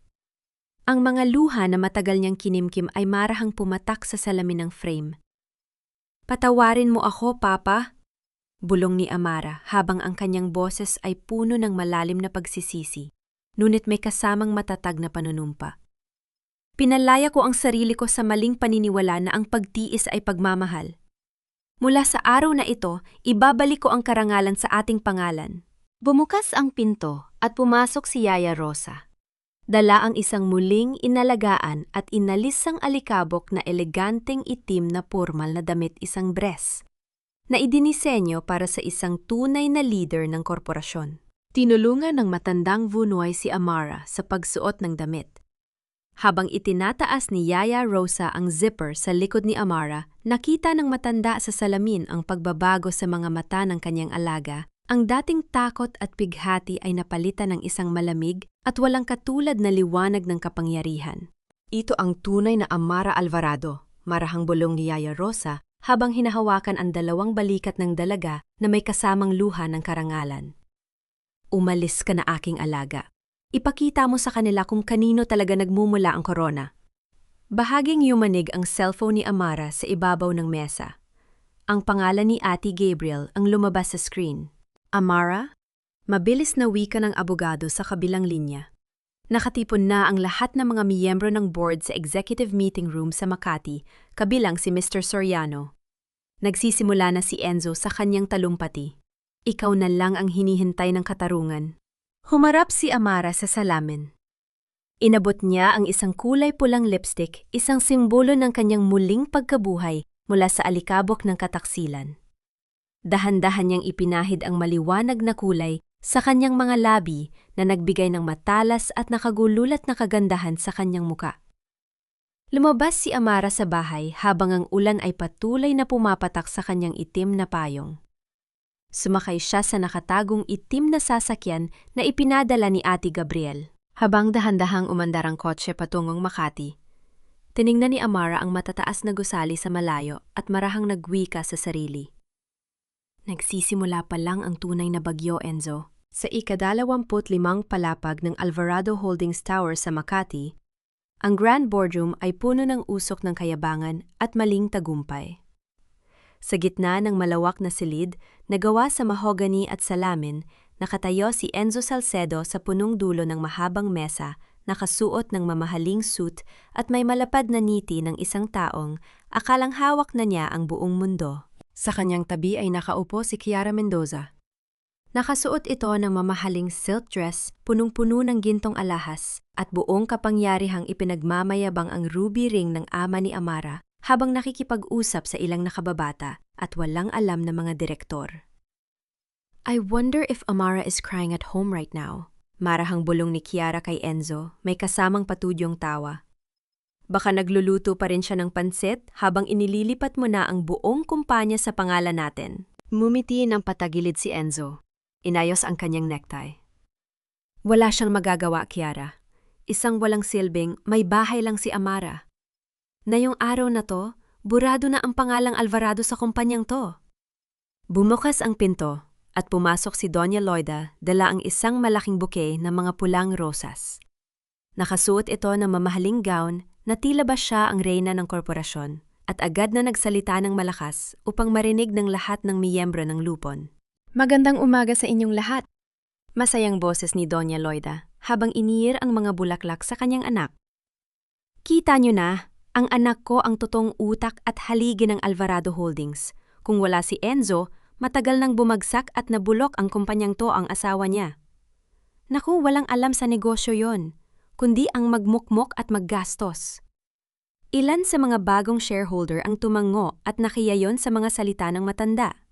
Ang mga luha na matagal niyang kinimkim ay marahang pumatak sa salamin ng frame. Patawarin mo ako, Papa, bulong ni Amara habang ang kanyang boses ay puno ng malalim na pagsisisi. Ngunit may kasamang matatag na panunumpa. Pinalaya ko ang sarili ko sa maling paniniwala na ang pagtiis ay pagmamahal. Mula sa araw na ito, ibabalik ko ang karangalan sa ating pangalan. Bumukas ang pinto at pumasok si Yaya Rosa. Dala ang isang muling inalagaan at inalis ang alikabok na eleganteng itim na pormal na damit, isang dress, na idinisenyo para sa isang tunay na leader ng korporasyon. Tinulungan ng matandang Vunoy si Amara sa pagsuot ng damit. Habang itinataas ni Yaya Rosa ang zipper sa likod ni Amara, nakita ng matanda sa salamin ang pagbabago sa mga mata ng kanyang alaga. Ang dating takot at pighati ay napalitan ng isang malamig at walang katulad na liwanag ng kapangyarihan. Ito ang tunay na Amara Alvarado, marahang bulong ni Yaya Rosa habang hinahawakan ang dalawang balikat ng dalaga na may kasamang luha ng karangalan. Umalis ka na, aking alaga. Ipakita mo sa kanila kung kanino talaga nagmumula ang korona. Bahaging yumanig ang cellphone ni Amara sa ibabaw ng mesa. Ang pangalan ni Ate Gabriel ang lumabas sa screen. Amara? Mabilis na wika ng abogado sa kabilang linya. Nakatipon na ang lahat ng mga miyembro ng board sa executive meeting room sa Makati, kabilang si Mr. Soriano. Nagsisimula na si Enzo sa kanyang talumpati. Ikaw na lang ang hinihintay ng katarungan. Humarap si Amara sa salamin. Inabot niya ang isang kulay pulang lipstick, isang simbolo ng kanyang muling pagkabuhay mula sa alikabok ng kataksilan. Dahan-dahan niyang ipinahid ang maliwanag na kulay sa kanyang mga labi na nagbigay ng matalas at nakagululat na kagandahan sa kanyang muka. Lumabas si Amara sa bahay habang ang ulan ay patuloy na pumapatak sa kanyang itim na payong. Sumakay siya sa nakatagong itim na sasakyan na ipinadala ni Ate Gabriel. Habang dahan-dahang umandar ang kotse patungong Makati, tiningnan ni Amara ang matataas na gusali sa malayo at marahang nagwika sa sarili. Nagsisimula pa lang ang tunay na bagyo, Enzo. Sa ika-25 palapag ng Alvarado Holdings Tower sa Makati, ang Grand Boardroom ay puno ng usok ng kayabangan at maling tagumpay. Sa gitna ng malawak na silid na gawa sa mahogany at salamin, nakatayo si Enzo Salcedo sa punong dulo ng mahabang mesa, nakasuot ng mamahaling suit at may malapad na ngiti ng isang taong akalang hawak na niya ang buong mundo. Sa kanyang tabi ay nakaupo si Kiara Mendoza. Nakasuot ito ng mamahaling silk dress, punong-puno ng gintong alahas, at buong kapangyarihang ipinagmamayabang ang ruby ring ng ama ni Amara habang nakikipag-usap sa ilang nakababata at walang alam na mga direktor. I wonder if Amara is crying at home right now. Marahang bulong ni Kiara kay Enzo, may kasamang patudyong tawa. Baka nagluluto pa rin siya ng pansit habang inililipat mo na ang buong kumpanya sa pangalan natin. Mumiti ng patagilid si Enzo. Inayos ang kanyang necktie. Wala siyang magagawa, Kiara. Isang walang silbing, may bahay lang si Amara. Ngayong araw na to, burado na ang pangalang Alvarado sa kumpanyang to. Bumukas ang pinto at pumasok si Doña Loida, dala ang isang malaking bouquet ng mga pulang rosas. Nakasuot ito ng mamahaling gown na tila ba siya ang reyna ng korporasyon at agad na nagsalita ng malakas upang marinig ng lahat ng miyembro ng lupon. Magandang umaga sa inyong lahat. Masayang boses ni Doña Loida habang iniir ang mga bulaklak sa kanyang anak. Kita nyo na, ang anak ko ang totoong utak at haligi ng Alvarado Holdings. Kung wala si Enzo, matagal nang bumagsak at nabulok ang kumpanyang to ang asawa niya. Naku, walang alam sa negosyo yon, kundi ang magmukmok at maggastos. Ilan sa mga bagong shareholder ang tumango at nakiyayon sa mga salita ng matanda.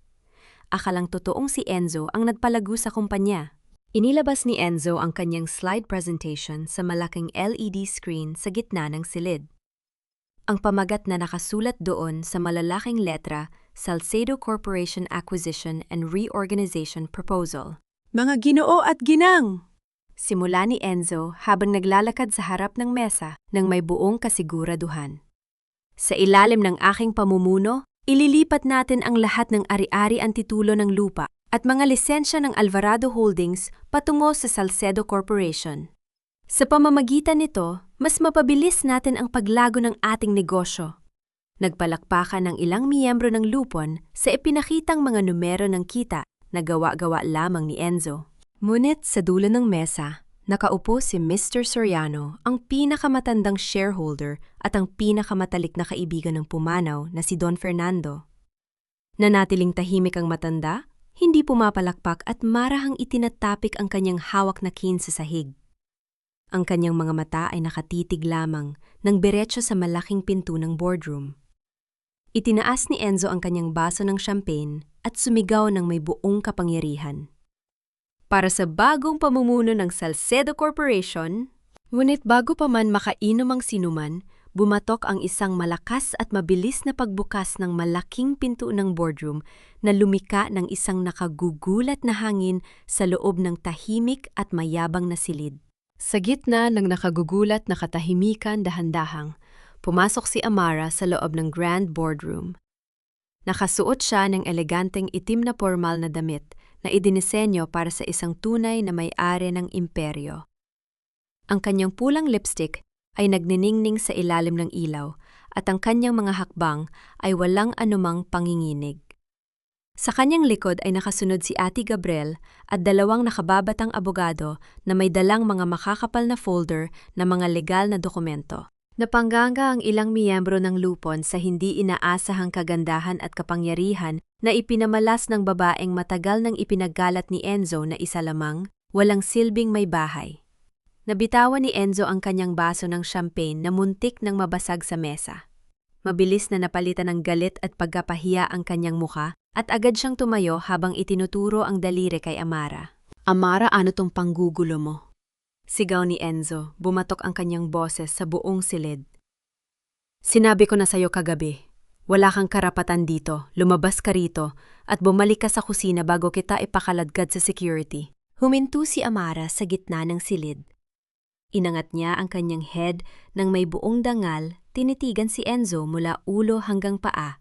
Akalang totoong si Enzo ang nagpalago sa kumpanya. Inilabas ni Enzo ang kanyang slide presentation sa malaking LED screen sa gitna ng silid. Ang pamagat na nakasulat doon sa malalaking letra, Salcedo Corporation Acquisition and Reorganization Proposal. Mga ginoo at ginang! Simula ni Enzo habang naglalakad sa harap ng mesa ng may buong kasiguraduhan. Sa ilalim ng aking pamumuno, ililipat natin ang lahat ng ari-ari ang titulo ng lupa at mga lisensya ng Alvarado Holdings patungo sa Salcedo Corporation. Sa pamamagitan nito, mas mapabilis natin ang paglago ng ating negosyo. Nagpalakpakan ng ilang miyembro ng lupon sa ipinakitang mga numero ng kita na gawa-gawa lamang ni Enzo. Ngunit sa dulo ng mesa, nakaupo si Mr. Soriano, ang pinakamatandang shareholder at ang pinakamatalik na kaibigan ng pumanaw na si Don Fernando. Nanatiling tahimik ang matanda, hindi pumapalakpak at marahang itinatapik ang kanyang hawak na cane sa sahig. Ang kanyang mga mata ay nakatitig lamang nang diretso sa malaking pinto ng boardroom. Itinaas ni Enzo ang kanyang baso ng champagne at sumigaw ng may buong kapangyarihan. Para sa bagong pamumuno ng Salcedo Corporation, ngunit bago pa man makainom ang sinuman, bumatok ang isang malakas at mabilis na pagbukas ng malaking pinto ng boardroom na lumika ng isang nakagugulat na hangin sa loob ng tahimik at mayabang na silid. Sa gitna ng nakagugulat na katahimikan dahan-dahang, pumasok si Amara sa loob ng grand boardroom. Nakasuot siya ng eleganteng itim na formal na damit na idinisenyo para sa isang tunay na may-ari ng imperyo. Ang kanyang pulang lipstick ay nagniningning sa ilalim ng ilaw at ang kanyang mga hakbang ay walang anumang panginginig. Sa kanyang likod ay nakasunod si Ate Gabriel at dalawang nakababatang abogado na may dalang mga makakapal na folder na mga legal na dokumento. Napangganga ang ilang miyembro ng lupon sa hindi inaasahang kagandahan at kapangyarihan na ipinamalas ng babaeng matagal nang ipinaggalat ni Enzo na isa lamang, walang silbing may bahay. Nabitawan ni Enzo ang kanyang baso ng champagne na muntik nang mabasag sa mesa. Mabilis na napalitan ng galit at pagkapahiya ang kanyang muka at agad siyang tumayo habang itinuturo ang daliri kay Amara. Amara, ano tong panggugulo mo? Sigaw ni Enzo, bumatok ang kanyang boses sa buong silid. Sinabi ko na sa'yo kagabi, wala kang karapatan dito, lumabas ka rito at bumalik ka sa kusina bago kita ipakaladkad sa security. Huminto si Amara sa gitna ng silid. Inangat niya ang kanyang head nang may buong dangal, tinitigan si Enzo mula ulo hanggang paa,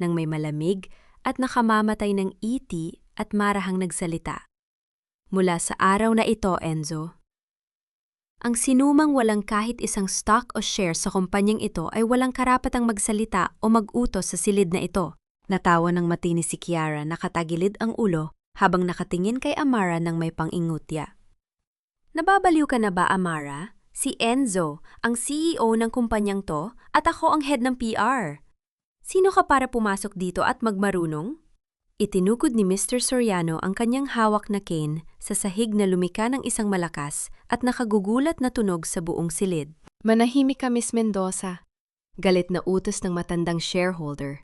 nang may malamig at nakamamatay ng iti at marahang nagsalita. Mula sa araw na ito, Enzo, ang sinumang walang kahit isang stock o share sa kumpanyang ito ay walang karapatang magsalita o mag-utos sa silid na ito. Natawa ng matini si Kiara, nakatagilid ang ulo habang nakatingin kay Amara ng may pang-ingutya. Nababaliw ka na ba, Amara? Si Enzo, ang CEO ng kumpanyang to, at ako ang head ng PR. Sino ka para pumasok dito at magmarunong? Itinukod ni Mr. Soriano ang kanyang hawak na cane sa sahig na lumika ng isang malakas at nakagugulat na tunog sa buong silid. Manahimik ka, Miss Mendoza. Galit na utos ng matandang shareholder.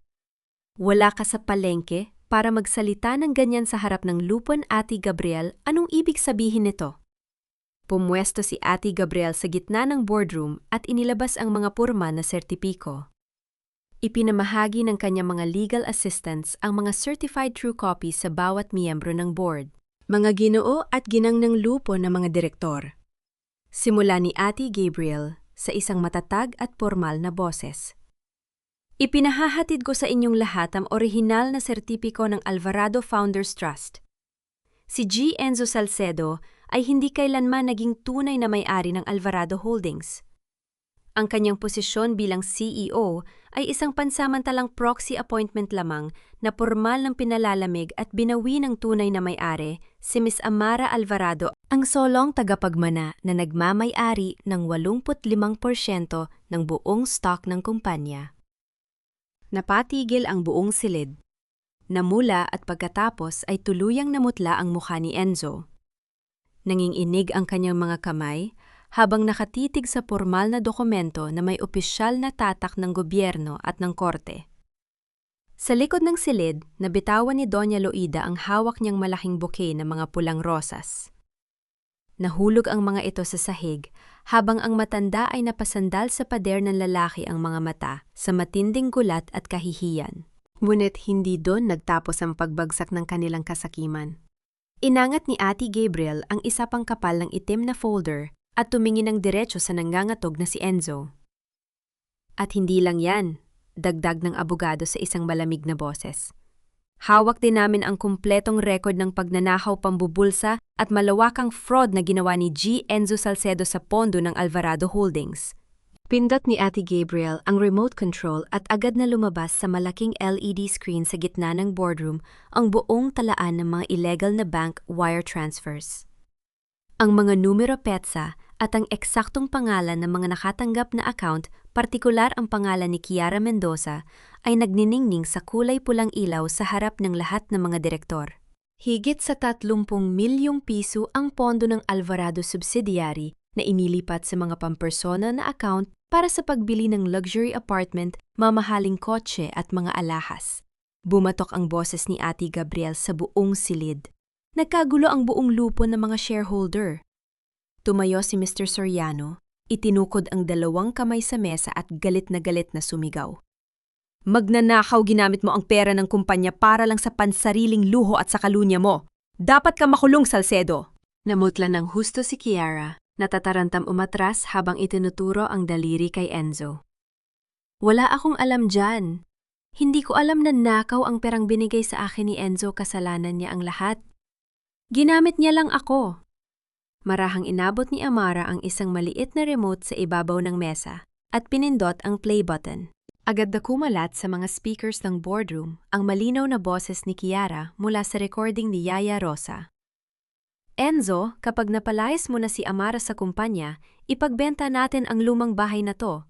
Wala ka sa palengke para magsalita ng ganyan sa harap ng lupon, Ate Gabriel. Anong ibig sabihin nito? Pumwesto si Ate Gabriel sa gitna ng boardroom at inilabas ang mga purma na sertipiko. Ipinamahagi ng kanyang mga legal assistants ang mga certified true copies sa bawat miyembro ng board, mga ginoo at ginang ng lupo ng mga direktor. Simula ni Ate Gabriel sa isang matatag at formal na boses. Ipinahahatid ko sa inyong lahat ang orihinal na sertipiko ng Alvarado Founders Trust. Si G. Enzo Salcedo ay hindi kailanman naging tunay na may-ari ng Alvarado Holdings. Ang kanyang posisyon bilang CEO ay isang pansamantalang proxy appointment lamang na pormal ng pinalalamig at binawi ng tunay na may-ari, si Ms. Amara Alvarado, ang solong tagapagmana na nagmamay-ari ng 85% ng buong stock ng kumpanya. Napatigil ang buong silid. Namula at pagkatapos ay tuluyang namutla ang mukha ni Enzo. Nanginginig ang kanyang mga kamay habang nakatitig sa pormal na dokumento na may opisyal na tatak ng gobyerno at ng korte. Sa likod ng silid, nabitawan ni Doña Loida ang hawak niyang malaking bouquet ng mga pulang rosas. Nahulog ang mga ito sa sahig habang ang matanda ay napasandal sa pader ng lalaki ang mga mata sa matinding gulat at kahihiyan. Ngunit hindi doon nagtapos ang pagbagsak ng kanilang kasakiman. Inangat ni Ate Gabriel ang isa pang kapal ng itim na folder at tumingin ng diretso sa nangangatog na si Enzo. At hindi lang yan, dagdag ng abogado sa isang malamig na boses. Hawak din namin ang kumpletong record ng pagnanakaw, pambubulsa at malawakang fraud na ginawa ni G. Enzo Salcedo sa pondo ng Alvarado Holdings. Pindot ni Ate Gabriel ang remote control at agad na lumabas sa malaking LED screen sa gitna ng boardroom ang buong talaan ng mga illegal na bank wire transfers. Ang mga numero petsa at ang eksaktong pangalan ng mga nakatanggap na account, partikular ang pangalan ni Kiara Mendoza, ay nagniningning sa kulay pulang ilaw sa harap ng lahat ng mga direktor. Higit sa 30 milyong piso ang pondo ng Alvarado subsidiary na inilipat sa mga pampersona na account para sa pagbili ng luxury apartment, mamahaling kotse at mga alahas. Bumatok ang boses ni Ate Gabriel sa buong silid. Nagkagulo ang buong lupo ng mga shareholder. Tumayo si Mr. Soriano, itinukod ang 2 kamay sa mesa at galit na sumigaw. Magnanakaw, ginamit mo ang pera ng kumpanya para lang sa pansariling luho at sa kalunya mo. Dapat ka makulong, Salcedo! Namutla ng husto si Kiara, natatarantam umatras habang itinuturo ang daliri kay Enzo. Wala akong alam dyan. Hindi ko alam na nakaw ang perang binigay sa akin ni Enzo, kasalanan niya ang lahat. Ginamit niya lang ako. Marahang inabot ni Amara ang isang maliit na remote sa ibabaw ng mesa at pinindot ang play button. Agad na kumalat sa mga speakers ng boardroom ang malinaw na boses ni Kiara mula sa recording ni Yaya Rosa. Enzo, kapag napalayas mo na si Amara sa kumpanya, ipagbenta natin ang lumang bahay na to.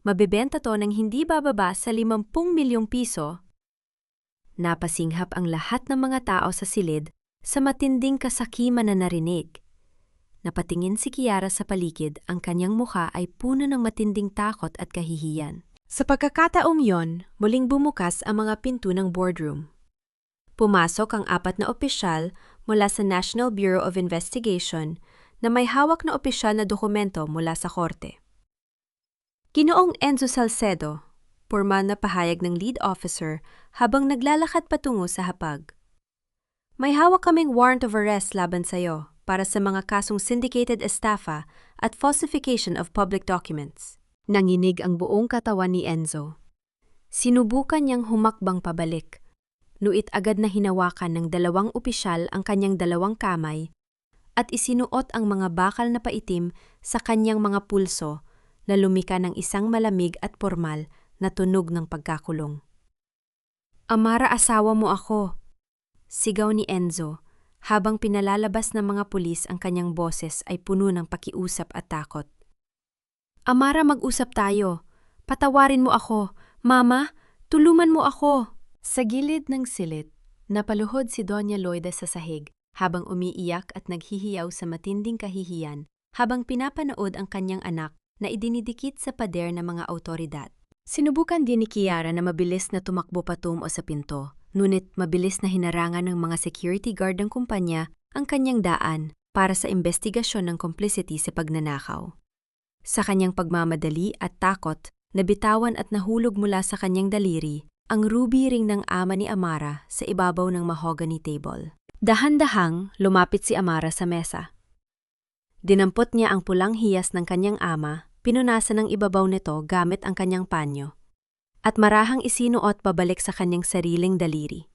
Mabebenta to ng hindi bababa sa 50 milyong piso. Napasinghap ang lahat ng mga tao sa silid sa matinding kasakiman na narinig. Napatingin si Kiara sa paligid, ang kanyang mukha ay puno ng matinding takot at kahihiyan. Sa pagkakataong yon, muling bumukas ang mga pinto ng boardroom. Pumasok ang 4 na opisyal mula sa National Bureau of Investigation na may hawak na opisyal na dokumento mula sa korte. Ginoong Enzo Salcedo, pormal na pahayag ng lead officer habang naglalakad patungo sa hapag. May hawak kaming warrant of arrest laban sa'yo para sa mga kasong syndicated estafa at falsification of public documents. Nanginig ang buong katawan ni Enzo. Sinubukan niyang humakbang pabalik. Nuit agad na hinawakan ng 2 opisyal ang kanyang 2 kamay at isinuot ang mga bakal na paitim sa kanyang mga pulso na lumika ng isang malamig at pormal na tunog ng pagkakulong. Amara, asawa mo ako, sigaw ni Enzo habang pinalalabas ng mga pulis ang kanyang boses ay puno ng pakiusap at takot. Amara, mag-usap tayo. Patawarin mo ako. Mama, tulungan mo ako. Sa gilid ng silid, napaluhod si Doña Loida sa sahig habang umiiyak at naghihiyaw sa matinding kahihiyan habang pinapanood ang kanyang anak na idinidikit sa pader ng mga awtoridad. Sinubukan din ni Kiara na mabilis na tumakbo patungo sa pinto, ngunit mabilis na hinarangan ng mga security guard ng kumpanya ang kanyang daan para sa investigasyon ng complicity sa pagnanakaw. Sa kanyang pagmamadali at takot, nabitawan at nahulog mula sa kanyang daliri ang ruby ring ng ama ni Amara sa ibabaw ng mahogany table. Dahan-dahang lumapit si Amara sa mesa. Dinampot niya ang pulang hiyas ng kanyang ama, pinunasan ng ibabaw nito gamit ang kanyang panyo, at marahang isinuot pabalik sa kanyang sariling daliri.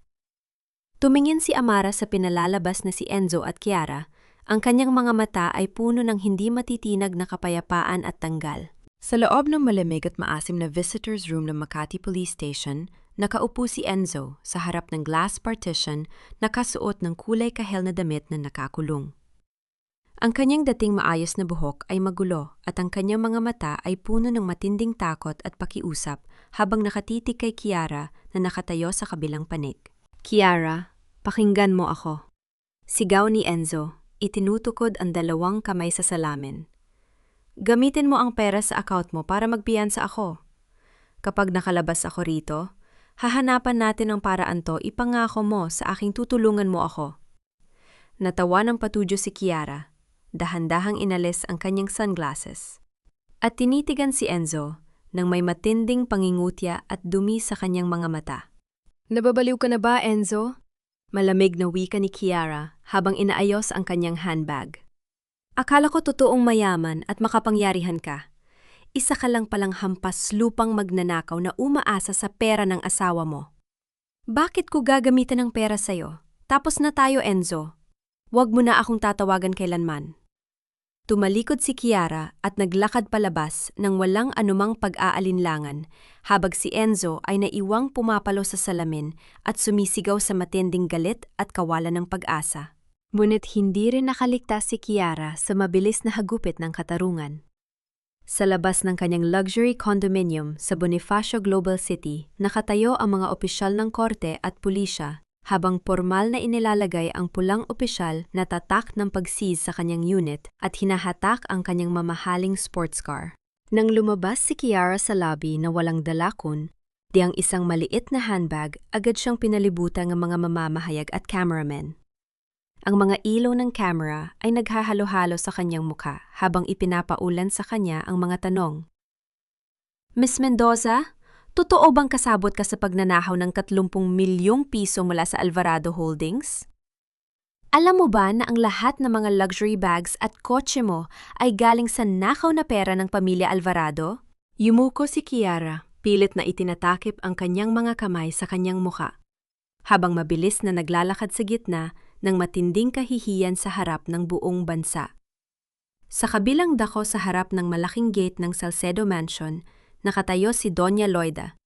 Tumingin si Amara sa pinalalabas na si Enzo at Kiara. Ang kanyang mga mata ay puno ng hindi matitinag na kapayapaan at tanggal. Sa loob ng malamig at maasim na visitor's room ng Makati Police Station, nakaupo si Enzo sa harap ng glass partition na kasuot ng kulay kahel na damit na nakakulong. Ang kanyang dating maayos na buhok ay magulo at ang kanyang mga mata ay puno ng matinding takot at pakiusap habang nakatitig kay Kiara na nakatayo sa kabilang panig. Kiara, pakinggan mo ako. Sigaw ni Enzo. Itinutukod ang 2 kamay sa salamin. Gamitin mo ang pera sa account mo para magpiyansa ako. Kapag nakalabas ako rito, hahanapan natin ang paraan to, ipangako mo sa aking tutulungan mo ako. Natawa ng patudyo si Kiara, dahan-dahang inalis ang kanyang sunglasses. At tinitigan si Enzo nang may matinding pangingutya at dumi sa kanyang mga mata. Nababaliw ka na ba, Enzo? Malamig na wika ni Kiara habang inaayos ang kanyang handbag. Akala ko totoong mayaman at makapangyarihan ka. Isa ka lang palang hampas lupang magnanakaw na umaasa sa pera ng asawa mo. Bakit ko gagamitan ng pera sa'yo? Tapos na tayo, Enzo. Huwag mo na akong tatawagan kailanman. Tumalikod si Kiara at naglakad palabas nang walang anumang pag-aalinlangan, habang si Enzo ay naiwang pumapalo sa salamin at sumisigaw sa matinding galit at kawalan ng pag-asa. Ngunit hindi rin nakaligtas si Kiara sa mabilis na hagupit ng katarungan. Sa labas ng kanyang luxury condominium sa Bonifacio Global City, nakatayo ang mga opisyal ng korte at pulisya habang formal na inilalagay ang pulang opisyal na tatak ng pag-seize sa kanyang unit at hinahatak ang kanyang mamahaling sports car. Nang lumabas si Kiara sa lobby na walang dalakon, di ang isang maliit na handbag agad siyang pinalibutan ng mga mamamahayag at cameramen. Ang mga ilaw ng camera ay naghahalo-halo sa kanyang mukha habang ipinapaulan sa kanya ang mga tanong. Miss Mendoza, totoo bang kasabot ka sa pagnanakaw ng 30 milyong piso mula sa Alvarado Holdings? Alam mo ba na ang lahat ng mga luxury bags at kotse mo ay galing sa nakaw na pera ng pamilya Alvarado? Yumuko si Kiara, pilit na itinatakip ang kanyang mga kamay sa kanyang mukha, habang mabilis na naglalakad sa gitna ng matinding kahihiyan sa harap ng buong bansa. Sa kabilang dako sa harap ng malaking gate ng Salcedo Mansion, nakatayo si Doña Loida,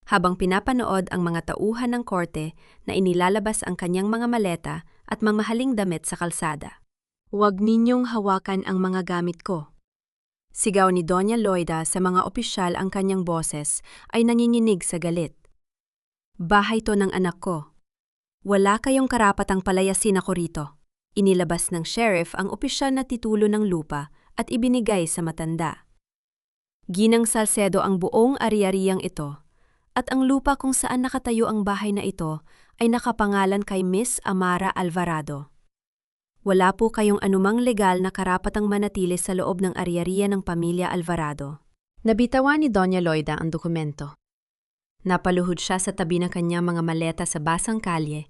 habang pinapanood ang mga tauhan ng korte na inilalabas ang kanyang mga maleta at mamahaling damit sa kalsada. Huwag ninyong hawakan ang mga gamit ko. Sigaw ni Doña Loida sa mga opisyal ang kanyang boses ay nanginginig sa galit. Bahay to ng anak ko. Wala kayong karapatang palayasin ako rito. Inilabas ng sheriff ang opisyal na titulo ng lupa at ibinigay sa matanda. Ginang Salcedo ang buong ari-ariyang ito, at ang lupa kung saan nakatayo ang bahay na ito ay nakapangalan kay Miss Amara Alvarado. Wala po kayong anumang legal na karapatang manatili sa loob ng ari-ariya ng pamilya Alvarado. Nabitawan ni Doña Loida ang dokumento. Napaluhod siya sa tabi ng kanyang mga maleta sa basang kalye,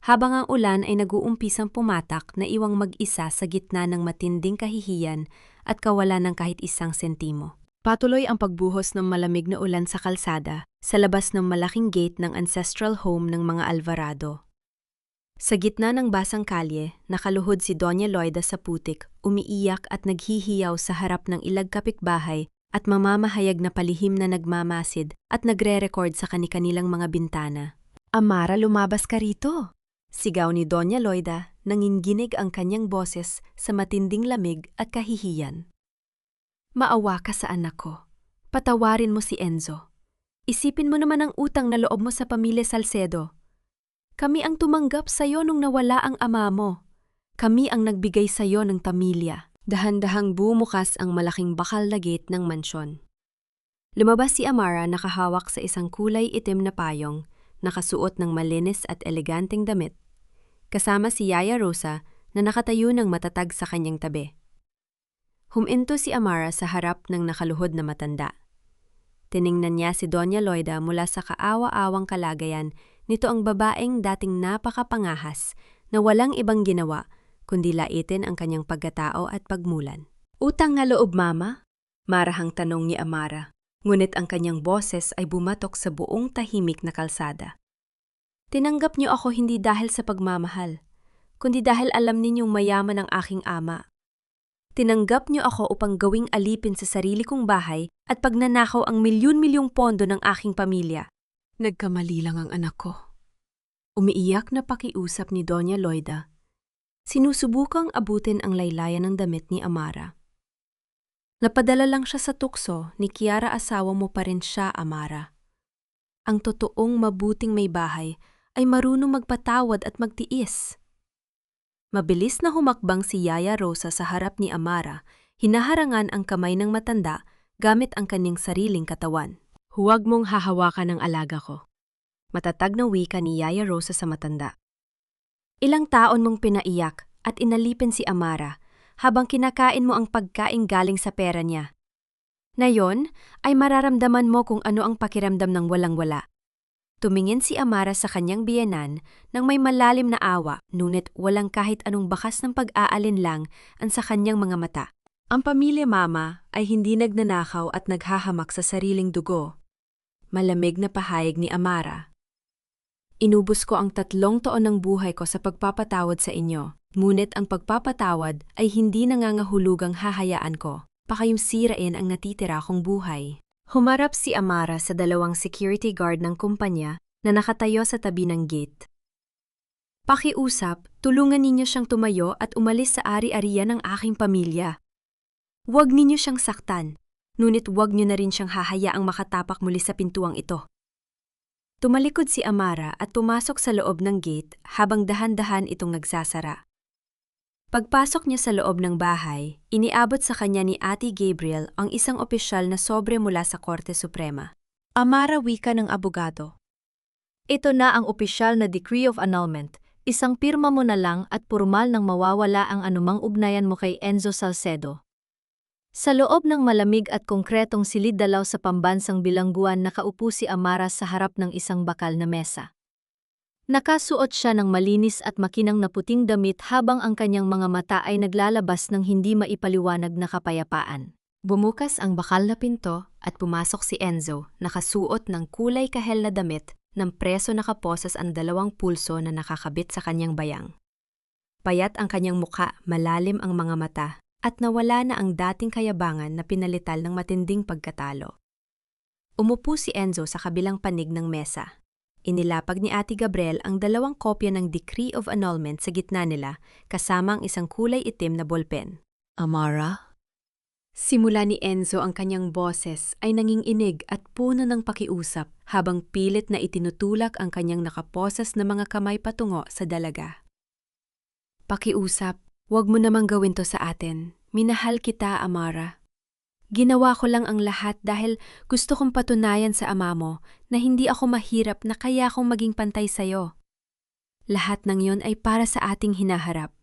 habang ang ulan ay nag-uumpisang pumatak na iwang mag-isa sa gitna ng matinding kahihiyan at kawalan ng kahit isang sentimo. Patuloy ang pagbuhos ng malamig na ulan sa kalsada sa labas ng malaking gate ng ancestral home ng mga Alvarado. Sa gitna ng basang kalye, nakaluhod si Doña Loida sa putik, umiiyak at naghihiyaw sa harap ng ilag kapitbahay at mamamahayag na palihim na nagmamasid at nagre-record sa kani-kanilang mga bintana. Amara, lumabas ka rito! Sigaw ni Doña Loida, nanginginig ang kanyang boses sa matinding lamig at kahihiyan. Maawa ka sa anak ko. Patawarin mo si Enzo. Isipin mo naman ang utang na loob mo sa pamilya Salcedo. Kami ang tumanggap sa'yo nung nawala ang ama mo. Kami ang nagbigay sa'yo ng pamilya. Dahan-dahang bumukas ang malaking bakal na gate ng mansyon. Lumabas si Amara nakahawak sa isang kulay itim na payong, nakasuot ng malinis at eleganteng damit. Kasama si Yaya Rosa na nakatayo ng matatag sa kanyang tabi. Huminto si Amara sa harap ng nakaluhod na matanda. Tiningnan niya si Doña Loida mula sa kaawa-awang kalagayan nito ang babaeng dating napakapangahas na walang ibang ginawa kundi laitin ang kanyang pagkatao at pagmulan. Utang nga loob, Mama? Marahang tanong ni Amara, ngunit ang kanyang boses ay bumatok sa buong tahimik na kalsada. Tinanggap niyo ako hindi dahil sa pagmamahal, kundi dahil alam ninyong mayaman ang aking ama. Tinanggap niyo ako upang gawing alipin sa sarili kong bahay at pagnanakaw ang milyon-milyong pondo ng aking pamilya. Nagkamali lang ang anak ko. Umiiyak na pakiusap ni Doña Loida. Sinusubukang abutin ang laylayan ng damit ni Amara. Napadala lang siya sa tukso ni Kiara, asawa mo pa rin siya, Amara. Ang totoong mabuting may bahay ay marunong magpatawad at magtiis. Mabilis na humakbang si Yaya Rosa sa harap ni Amara, hinaharangan ang kamay ng matanda gamit ang kanyang sariling katawan. Huwag mong hahawakan ang alaga ko. Matatag na wika ni Yaya Rosa sa matanda. Ilang taon mong pinaiyak at inalipin si Amara habang kinakain mo ang pagkain galing sa pera niya. Ngayon ay mararamdaman mo kung ano ang pakiramdam ng walang-wala. Tumingin si Amara sa kanyang biyenan nang may malalim na awa, ngunit walang kahit anong bakas ng pag-aalinlang ang sa kanyang mga mata. Ang pamilya, Mama, ay hindi nagnanakaw at naghahamak sa sariling dugo. Malamig na pahayag ni Amara. Inubos ko ang 3 taon ng buhay ko sa pagpapatawad sa inyo, ngunit ang pagpapatawad ay hindi nangangahulugang hahayaan ko. Pakayumsirain ang natitira kong buhay. Humarap si Amara sa 2 security guard ng kumpanya na nakatayo sa tabi ng gate. Pakiusap, tulungan ninyo siyang tumayo at umalis sa ari-arian ng aking pamilya. Huwag ninyo siyang saktan, ngunit huwag niyo na rin siyang hahayaang makatapak muli sa pintuang ito. Tumalikod si Amara at pumasok sa loob ng gate habang dahan-dahan itong nagsasara. Pagpasok niya sa loob ng bahay, iniabot sa kanya ni Ate Gabriel ang isang opisyal na sobre mula sa Korte Suprema. Amara, wika ng abogado. Ito na ang opisyal na Decree of Annulment. Isang pirma mo na lang at pormal nang mawawala ang anumang ugnayan mo kay Enzo Salcedo. Sa loob ng malamig at konkretong silid-dalaw sa pambansang bilangguan, nakaupo si Amara sa harap ng isang bakal na mesa. Nakasuot siya ng malinis at makinang na puting damit habang ang kanyang mga mata ay naglalabas ng hindi maipaliwanag na kapayapaan. Bumukas ang bakal na pinto at pumasok si Enzo, nakasuot ng kulay kahel na damit, ng preso nakaposas ang 2 pulso na nakakabit sa kanyang bayang. Payat ang kanyang muka, malalim ang mga mata, at nawala na ang dating kayabangan na pinalital ng matinding pagkatalo. Umupo si Enzo sa kabilang panig ng mesa. Inilapag ni Ate Gabriel ang 2 kopya ng Decree of Annulment sa gitna nila, kasama ang isang kulay itim na bolpen. Amara? Simula ni Enzo, ang kanyang boses ay nanginginig at puno ng pakiusap habang pilit na itinutulak ang kanyang nakaposas na mga kamay patungo sa dalaga. Pakiusap, huwag mo namang gawin to sa atin. Minahal kita, Amara. Ginawa ko lang ang lahat dahil gusto kong patunayan sa ama mo na hindi ako mahirap na kaya akong maging pantay sa'yo. Lahat ng yon ay para sa ating hinaharap.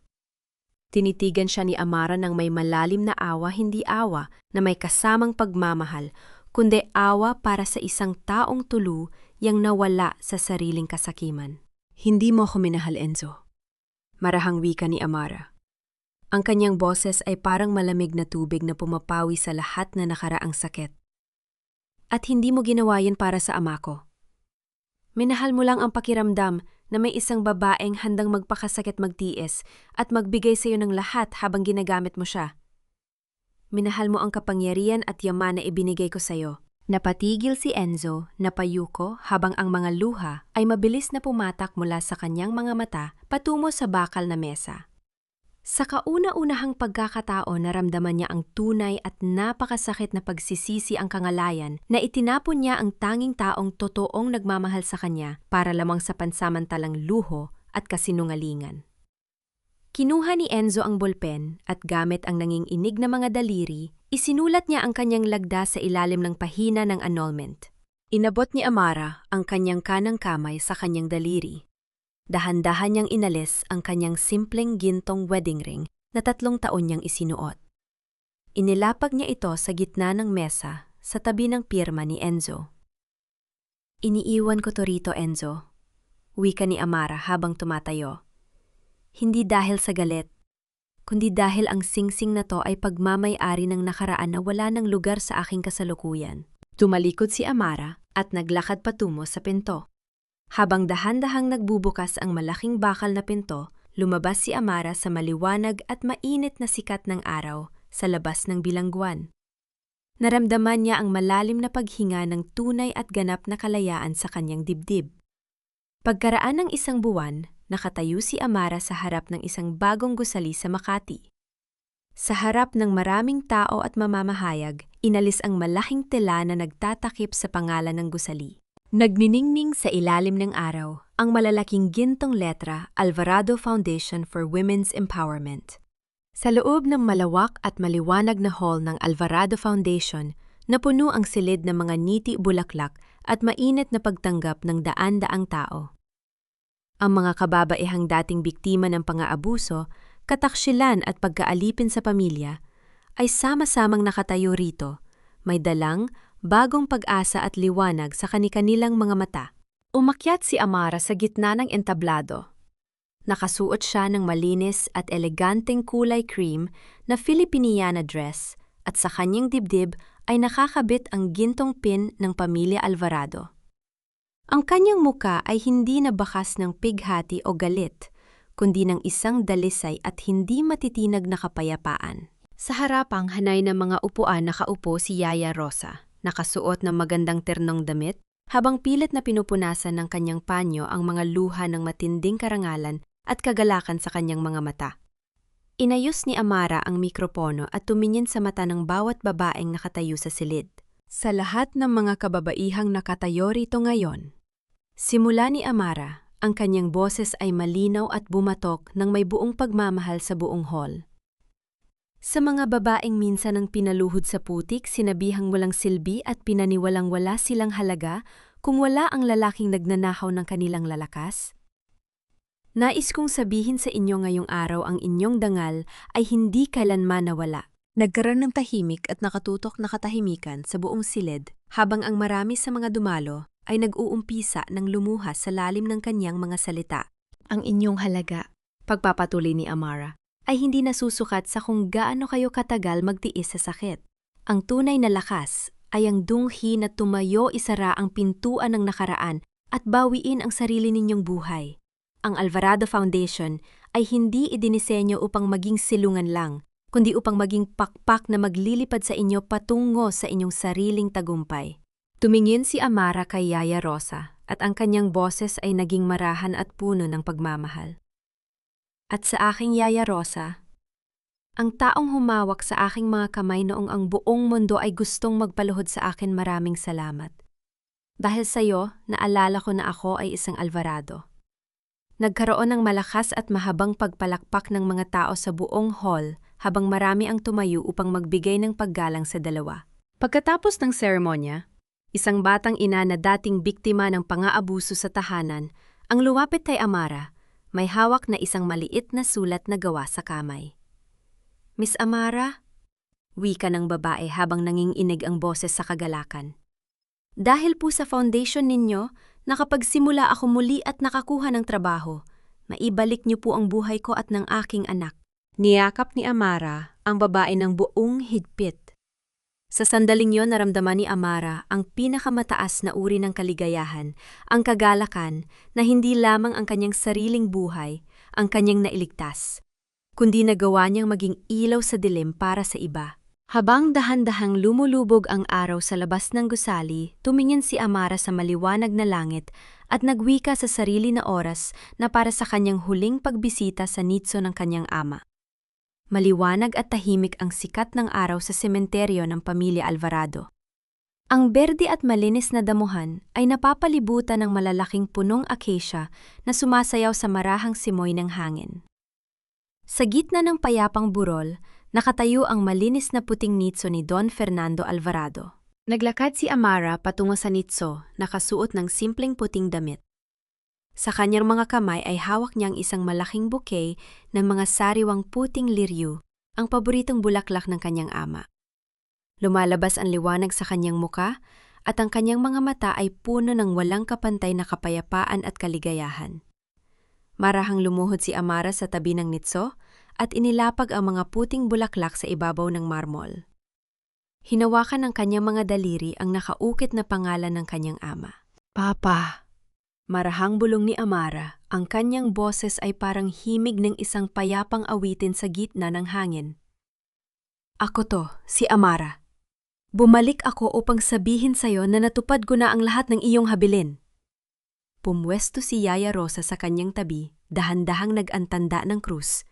Tinitigan siya ni Amara ng may malalim na awa, hindi awa na may kasamang pagmamahal, kundi awa para sa isang taong tuluyang nawala sa sariling kasakiman. Hindi mo ako minahal, Enzo. Marahang wika ni Amara. Ang kanyang boses ay parang malamig na tubig na pumapawi sa lahat na nakaraang sakit. At hindi mo ginawa yan para sa ama ko. Minahal mo lang ang pakiramdam na may isang babaeng handang magpakasakit magtiis at magbigay sa iyo ng lahat habang ginagamit mo siya. Minahal mo ang kapangyarihan at yaman na ibinigay ko sa iyo. Napatigil si Enzo, napayuko habang ang mga luha ay mabilis na pumatak mula sa kanyang mga mata patungo sa bakal na mesa. Sa kauna-unahang pagkakataon, naramdaman niya ang tunay at napakasakit na pagsisisi ang kangalayan na itinapon niya ang tanging taong totoong nagmamahal sa kanya para lamang sa pansamantalang luho at kasinungalingan. Kinuha ni Enzo ang bolpen at gamit ang nanginginig na mga daliri, isinulat niya ang kanyang lagda sa ilalim ng pahina ng annulment. Inabot ni Amara ang kanyang kanang kamay sa kanyang daliri. Dahan-dahan niyang inalis ang kanyang simpleng gintong wedding ring na 3 taon niyang isinuot. Inilapag niya ito sa gitna ng mesa sa tabi ng pirma ni Enzo. Iniiwan ko to rito, Enzo, wika ni Amara habang tumatayo. Hindi dahil sa galit, kundi dahil ang singsing na to ay pagmamay-ari ng nakaraan na wala ng lugar sa aking kasalukuyan. Tumalikod si Amara at naglakad patungo sa pinto. Habang dahan-dahang nagbubukas ang malaking bakal na pinto, lumabas si Amara sa maliwanag at mainit na sikat ng araw sa labas ng bilangguan. Naramdaman niya ang malalim na paghinga ng tunay at ganap na kalayaan sa kanyang dibdib. Pagkaraan ng 1 buwan, nakatayo si Amara sa harap ng isang bagong gusali sa Makati. Sa harap ng maraming tao at mamamahayag, inalis ang malaking tela na nagtatakip sa pangalan ng gusali. Nagniningning sa ilalim ng araw ang malalaking gintong letra, Alvarado Foundation for Women's Empowerment. Sa loob ng malawak at maliwanag na hall ng Alvarado Foundation, napuno ang silid ng mga ngiti bulaklak at mainit na pagtanggap ng daan-daang tao. Ang mga kababaihang dating biktima ng pang-aabuso, kataksilan at pagkaalipin sa pamilya ay sama-samang nakatayo rito, may dalang bagong pag-asa at liwanag sa kani-kanilang mga mata. Umakyat si Amara sa gitna ng entablado. Nakasuot siya ng malinis at eleganteng kulay cream na Filipiniana dress at sa kanyang dibdib ay nakakabit ang gintong pin ng pamilya Alvarado. Ang kanyang muka ay hindi nabakas ng pighati o galit, kundi ng isang dalisay at hindi matitinag na kapayapaan. Sa harapang hanay ng mga upuan nakaupo si Yaya Rosa. Nakasuot ng magandang ternong damit, habang pilit na pinupunasan ng kanyang panyo ang mga luha ng matinding karangalan at kagalakan sa kanyang mga mata. Inayos ni Amara ang mikropono at tumingin sa mata ng bawat babaeng nakatayo sa silid. Sa lahat ng mga kababaihang nakatayo rito ngayon, Simula ni Amara, ang kanyang boses ay malinaw at bumatok ng may buong pagmamahal sa buong hall. Sa mga babaeng minsan ang pinaluhod sa putik, sinabihang walang silbi at pinaniwalang wala silang halaga kung wala ang lalaking nagnanakaw ng kanilang lalakas. Nais kong sabihin sa inyo ngayong araw ang inyong dangal ay hindi kailanman nawala. Nagkaroon ng tahimik at nakatutok na katahimikan sa buong silid habang ang marami sa mga dumalo ay nag-uumpisa ng lumuhas sa lalim ng kanyang mga salita. Ang inyong halaga, pagpapatuloy ni Amara, ay hindi nasusukat sa kung gaano kayo katagal magtiis sa sakit. Ang tunay na lakas ay ang dunghi na tumayo isara ang pintuan ng nakaraan at bawiin ang sarili ninyong buhay. Ang Alvarado Foundation ay hindi idinisenyo upang maging silungan lang, kundi upang maging pakpak na maglilipad sa inyo patungo sa inyong sariling tagumpay. Tumingin si Amara kay Yaya Rosa at ang kanyang boses ay naging marahan at puno ng pagmamahal. At sa aking Yaya Rosa, ang taong humawak sa aking mga kamay noong ang buong mundo ay gustong magpaluhod sa akin, maraming salamat. Dahil sa iyo, naalala ko na ako ay isang Alvarado. Nagkaroon ng malakas at mahabang pagpalakpak ng mga tao sa buong hall habang marami ang tumayo upang magbigay ng paggalang sa dalawa. Pagkatapos ng seremonya, isang batang ina na dating biktima ng pang-aabuso sa tahanan ang lumapit kay Amara, may hawak na isang maliit na sulat na gawa sa kamay. Miss Amara, wika ng babae habang nanginginig ang boses sa kagalakan. Dahil po sa foundation ninyo, nakapagsimula ako muli at nakakuha ng trabaho. Maibalik niyo po ang buhay ko at ng aking anak. Niyakap ni Amara ang babae ng buong higpit. Sa sandaling yon, naramdaman ni Amara ang pinakamataas na uri ng kaligayahan, ang kagalakan na hindi lamang ang kanyang sariling buhay ang kanyang nailigtas, kundi nagawa niyang maging ilaw sa dilim para sa iba. Habang dahan-dahang lumulubog ang araw sa labas ng gusali, tumingin si Amara sa maliwanag na langit at nagwika sa sarili na oras na para sa kanyang huling pagbisita sa nitso ng kanyang ama. Maliwanag at tahimik ang sikat ng araw sa sementeryo ng pamilya Alvarado. Ang berde at malinis na damuhan ay napapalibutan ng malalaking punong acacia na sumasayaw sa marahang simoy ng hangin. Sa gitna ng payapang burol, nakatayo ang malinis na puting nitso ni Don Fernando Alvarado. Naglakad si Amara patungo sa nitso, nakasuot ng simpleng puting damit. Sa kanyang mga kamay ay hawak niyang isang malaking bouquet ng mga sariwang puting liryu, ang paboritong bulaklak ng kanyang ama. Lumalabas ang liwanag sa kanyang muka at ang kanyang mga mata ay puno ng walang kapantay na kapayapaan at kaligayahan. Marahang lumuhod si Amara sa tabi ng nitso at inilapag ang mga puting bulaklak sa ibabaw ng marmol. Hinawakan ng kanyang mga daliri ang nakaukit na pangalan ng kanyang ama. Papa! Marahang bulong ni Amara, ang kanyang boses ay parang himig ng isang payapang awitin sa gitna ng hangin. Ako to, si Amara. Bumalik ako upang sabihin sa'yo na natupad ko na ang lahat ng iyong habilin. Pumwesto si Yaya Rosa sa kanyang tabi, dahan-dahang nag-antanda ng krus,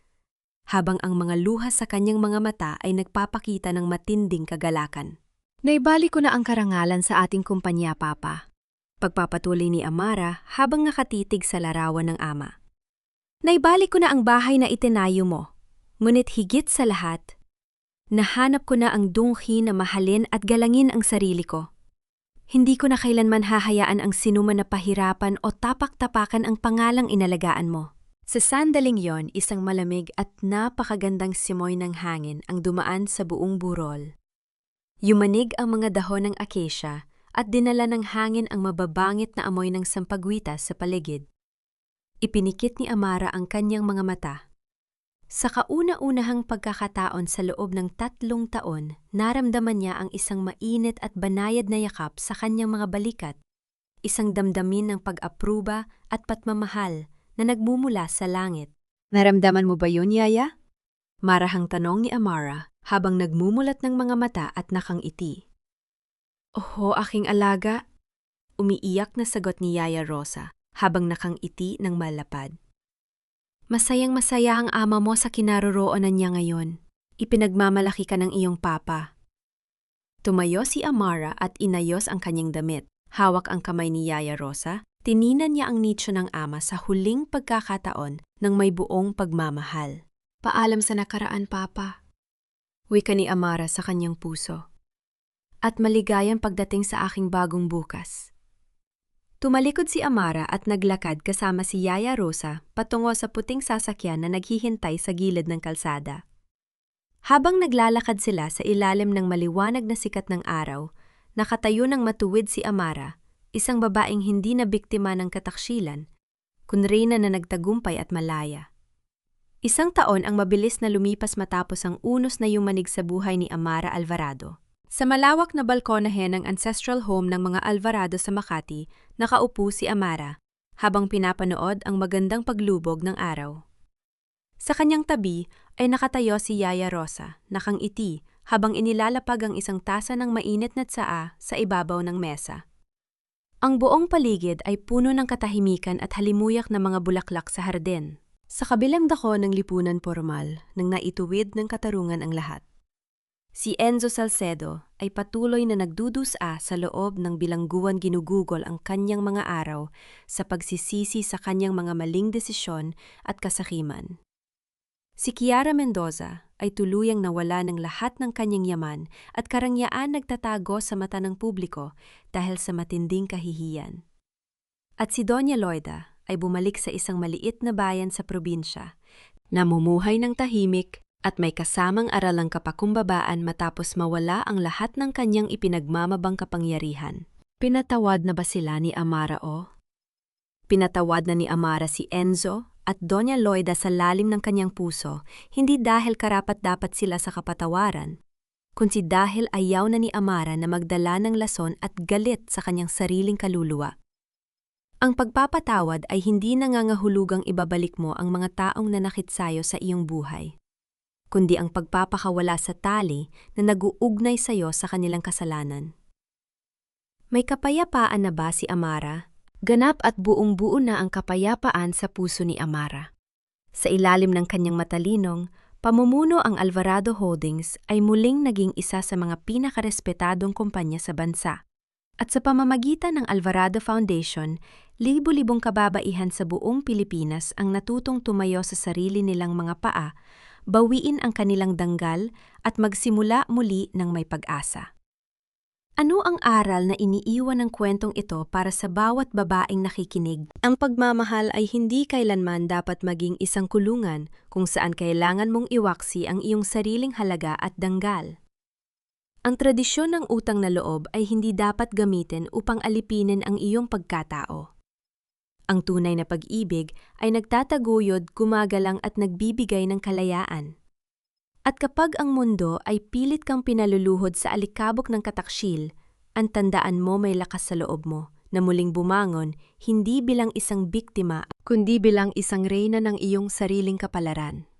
habang ang mga luha sa kanyang mga mata ay nagpapakita ng matinding kagalakan. Naibalik ko na ang karangalan sa ating kumpanya, Papa. Pagpapatuloy ni Amara habang nakatitig sa larawan ng ama. Naibalik ko na ang bahay na itinayo mo, ngunit higit sa lahat, nahanap ko na ang dunghi na mahalin at galangin ang sarili ko. Hindi ko na kailanman hahayaan ang sinuman na pahirapan o tapak-tapakan ang pangalang inalagaan mo. Sa sandaling yon, isang malamig at napakagandang simoy ng hangin ang dumaan sa buong burol. Yumanig ang mga dahon ng acacia at dinala ng hangin ang mababangit na amoy ng sampagwitas sa paligid. Ipinikit ni Amara ang kanyang mga mata. Sa kauna-unahang pagkakataon sa loob ng 3 taon, naramdaman niya ang isang mainit at banayad na yakap sa kanyang mga balikat, isang damdamin ng pag-apruba at patmamahal na nagmumula sa langit. Naramdaman mo ba yun, Yaya? Marahang tanong ni Amara habang nagmumulat ng mga mata at nakangiti. Oho, aking alaga, umiiyak na sagot ni Yaya Rosa habang nakangiti ng malapad. Masayang-masaya ang ama mo sa kinaroroonan niya ngayon. Ipinagmamalaki ka ng iyong papa. Tumayo si Amara at inayos ang kanyang damit. Hawak ang kamay ni Yaya Rosa, Tininan niya ang nicho ng ama sa huling pagkakataon ng may buong pagmamahal. Paalam sa nakaraan, Papa. Wika ni Amara sa kanyang puso. At maligayang pagdating sa aking bagong bukas. Tumalikod si Amara at naglakad kasama si Yaya Rosa patungo sa puting sasakyan na naghihintay sa gilid ng kalsada. Habang naglalakad sila sa ilalim ng maliwanag na sikat ng araw, nakatayo ng matuwid si Amara, isang babaeng hindi na biktima ng kataksilan, kundi na nagtagumpay at malaya. Isang taon ang mabilis na lumipas matapos ang unos na yumanig sa buhay ni Amara Alvarado. Sa malawak na balkonahe ng ancestral home ng mga Alvarado sa Makati, nakaupo si Amara habang pinapanood ang magandang paglubog ng araw. Sa kanyang tabi ay nakatayo si Yaya Rosa, nakangiti habang inilalapag ang isang tasa ng mainit na tsaa sa ibabaw ng mesa. Ang buong paligid ay puno ng katahimikan at halimuyak na mga bulaklak sa hardin. Sa kabilang dako ng lipunan formal nang naituwid ng katarungan ang lahat. Si Enzo Salcedo ay patuloy na nagdudusa sa loob ng bilangguan ginugugol ang kanyang mga araw sa pagsisisi sa kanyang mga maling desisyon at kasakiman. Si Kiara Mendoza ay tuluyang nawala ng lahat ng kanyang yaman at karangyaan nagtatago sa mata ng publiko dahil sa matinding kahihiyan. At si Doña Loida ay bumalik sa isang maliit na bayan sa probinsya, namumuhay ng tahimik at may kasamang aralang kapakumbabaan matapos mawala ang lahat ng kanyang ipinagmamabang kapangyarihan. Pinatawad na ba sila ni Amara o? Pinatawad na ni Amara si Enzo at Doña Loida sa lalim ng kanyang puso, hindi dahil karapat-dapat sila sa kapatawaran, kundi dahil ayaw na ni Amara na magdala ng lason at galit sa kanyang sariling kaluluwa. Ang pagpapatawad ay hindi nangangahulugang ibabalik mo ang mga taong nanakit sayo sa iyong buhay, kundi ang pagpapakawala sa tali na nag-uugnay sayo sa kanilang kasalanan. May kapayapaan na ba si Amara? Ganap at buong-buo na ang kapayapaan sa puso ni Amara. Sa ilalim ng kanyang matalinong, pamumuno ang Alvarado Holdings ay muling naging isa sa mga pinakarespetadong kumpanya sa bansa. At sa pamamagitan ng Alvarado Foundation, libo-libong kababaihan sa buong Pilipinas ang natutong tumayo sa sarili nilang mga paa, bawiin ang kanilang danggal at magsimula muli ng may pag-asa. Ano ang aral na iniiwan ng kwentong ito para sa bawat babaeng nakikinig? Ang pagmamahal ay hindi kailanman dapat maging isang kulungan kung saan kailangan mong iwaksi ang iyong sariling halaga at danggal. Ang tradisyon ng utang na loob ay hindi dapat gamitin upang alipinin ang iyong pagkatao. Ang tunay na pag-ibig ay nagtataguyod, gumagalang at nagbibigay ng kalayaan. At kapag ang mundo ay pilit kang pinaluluhod sa alikabok ng kataksil, ang tandaan mo may lakas sa loob mo na muling bumangon hindi bilang isang biktima kundi bilang isang reyna ng iyong sariling kapalaran.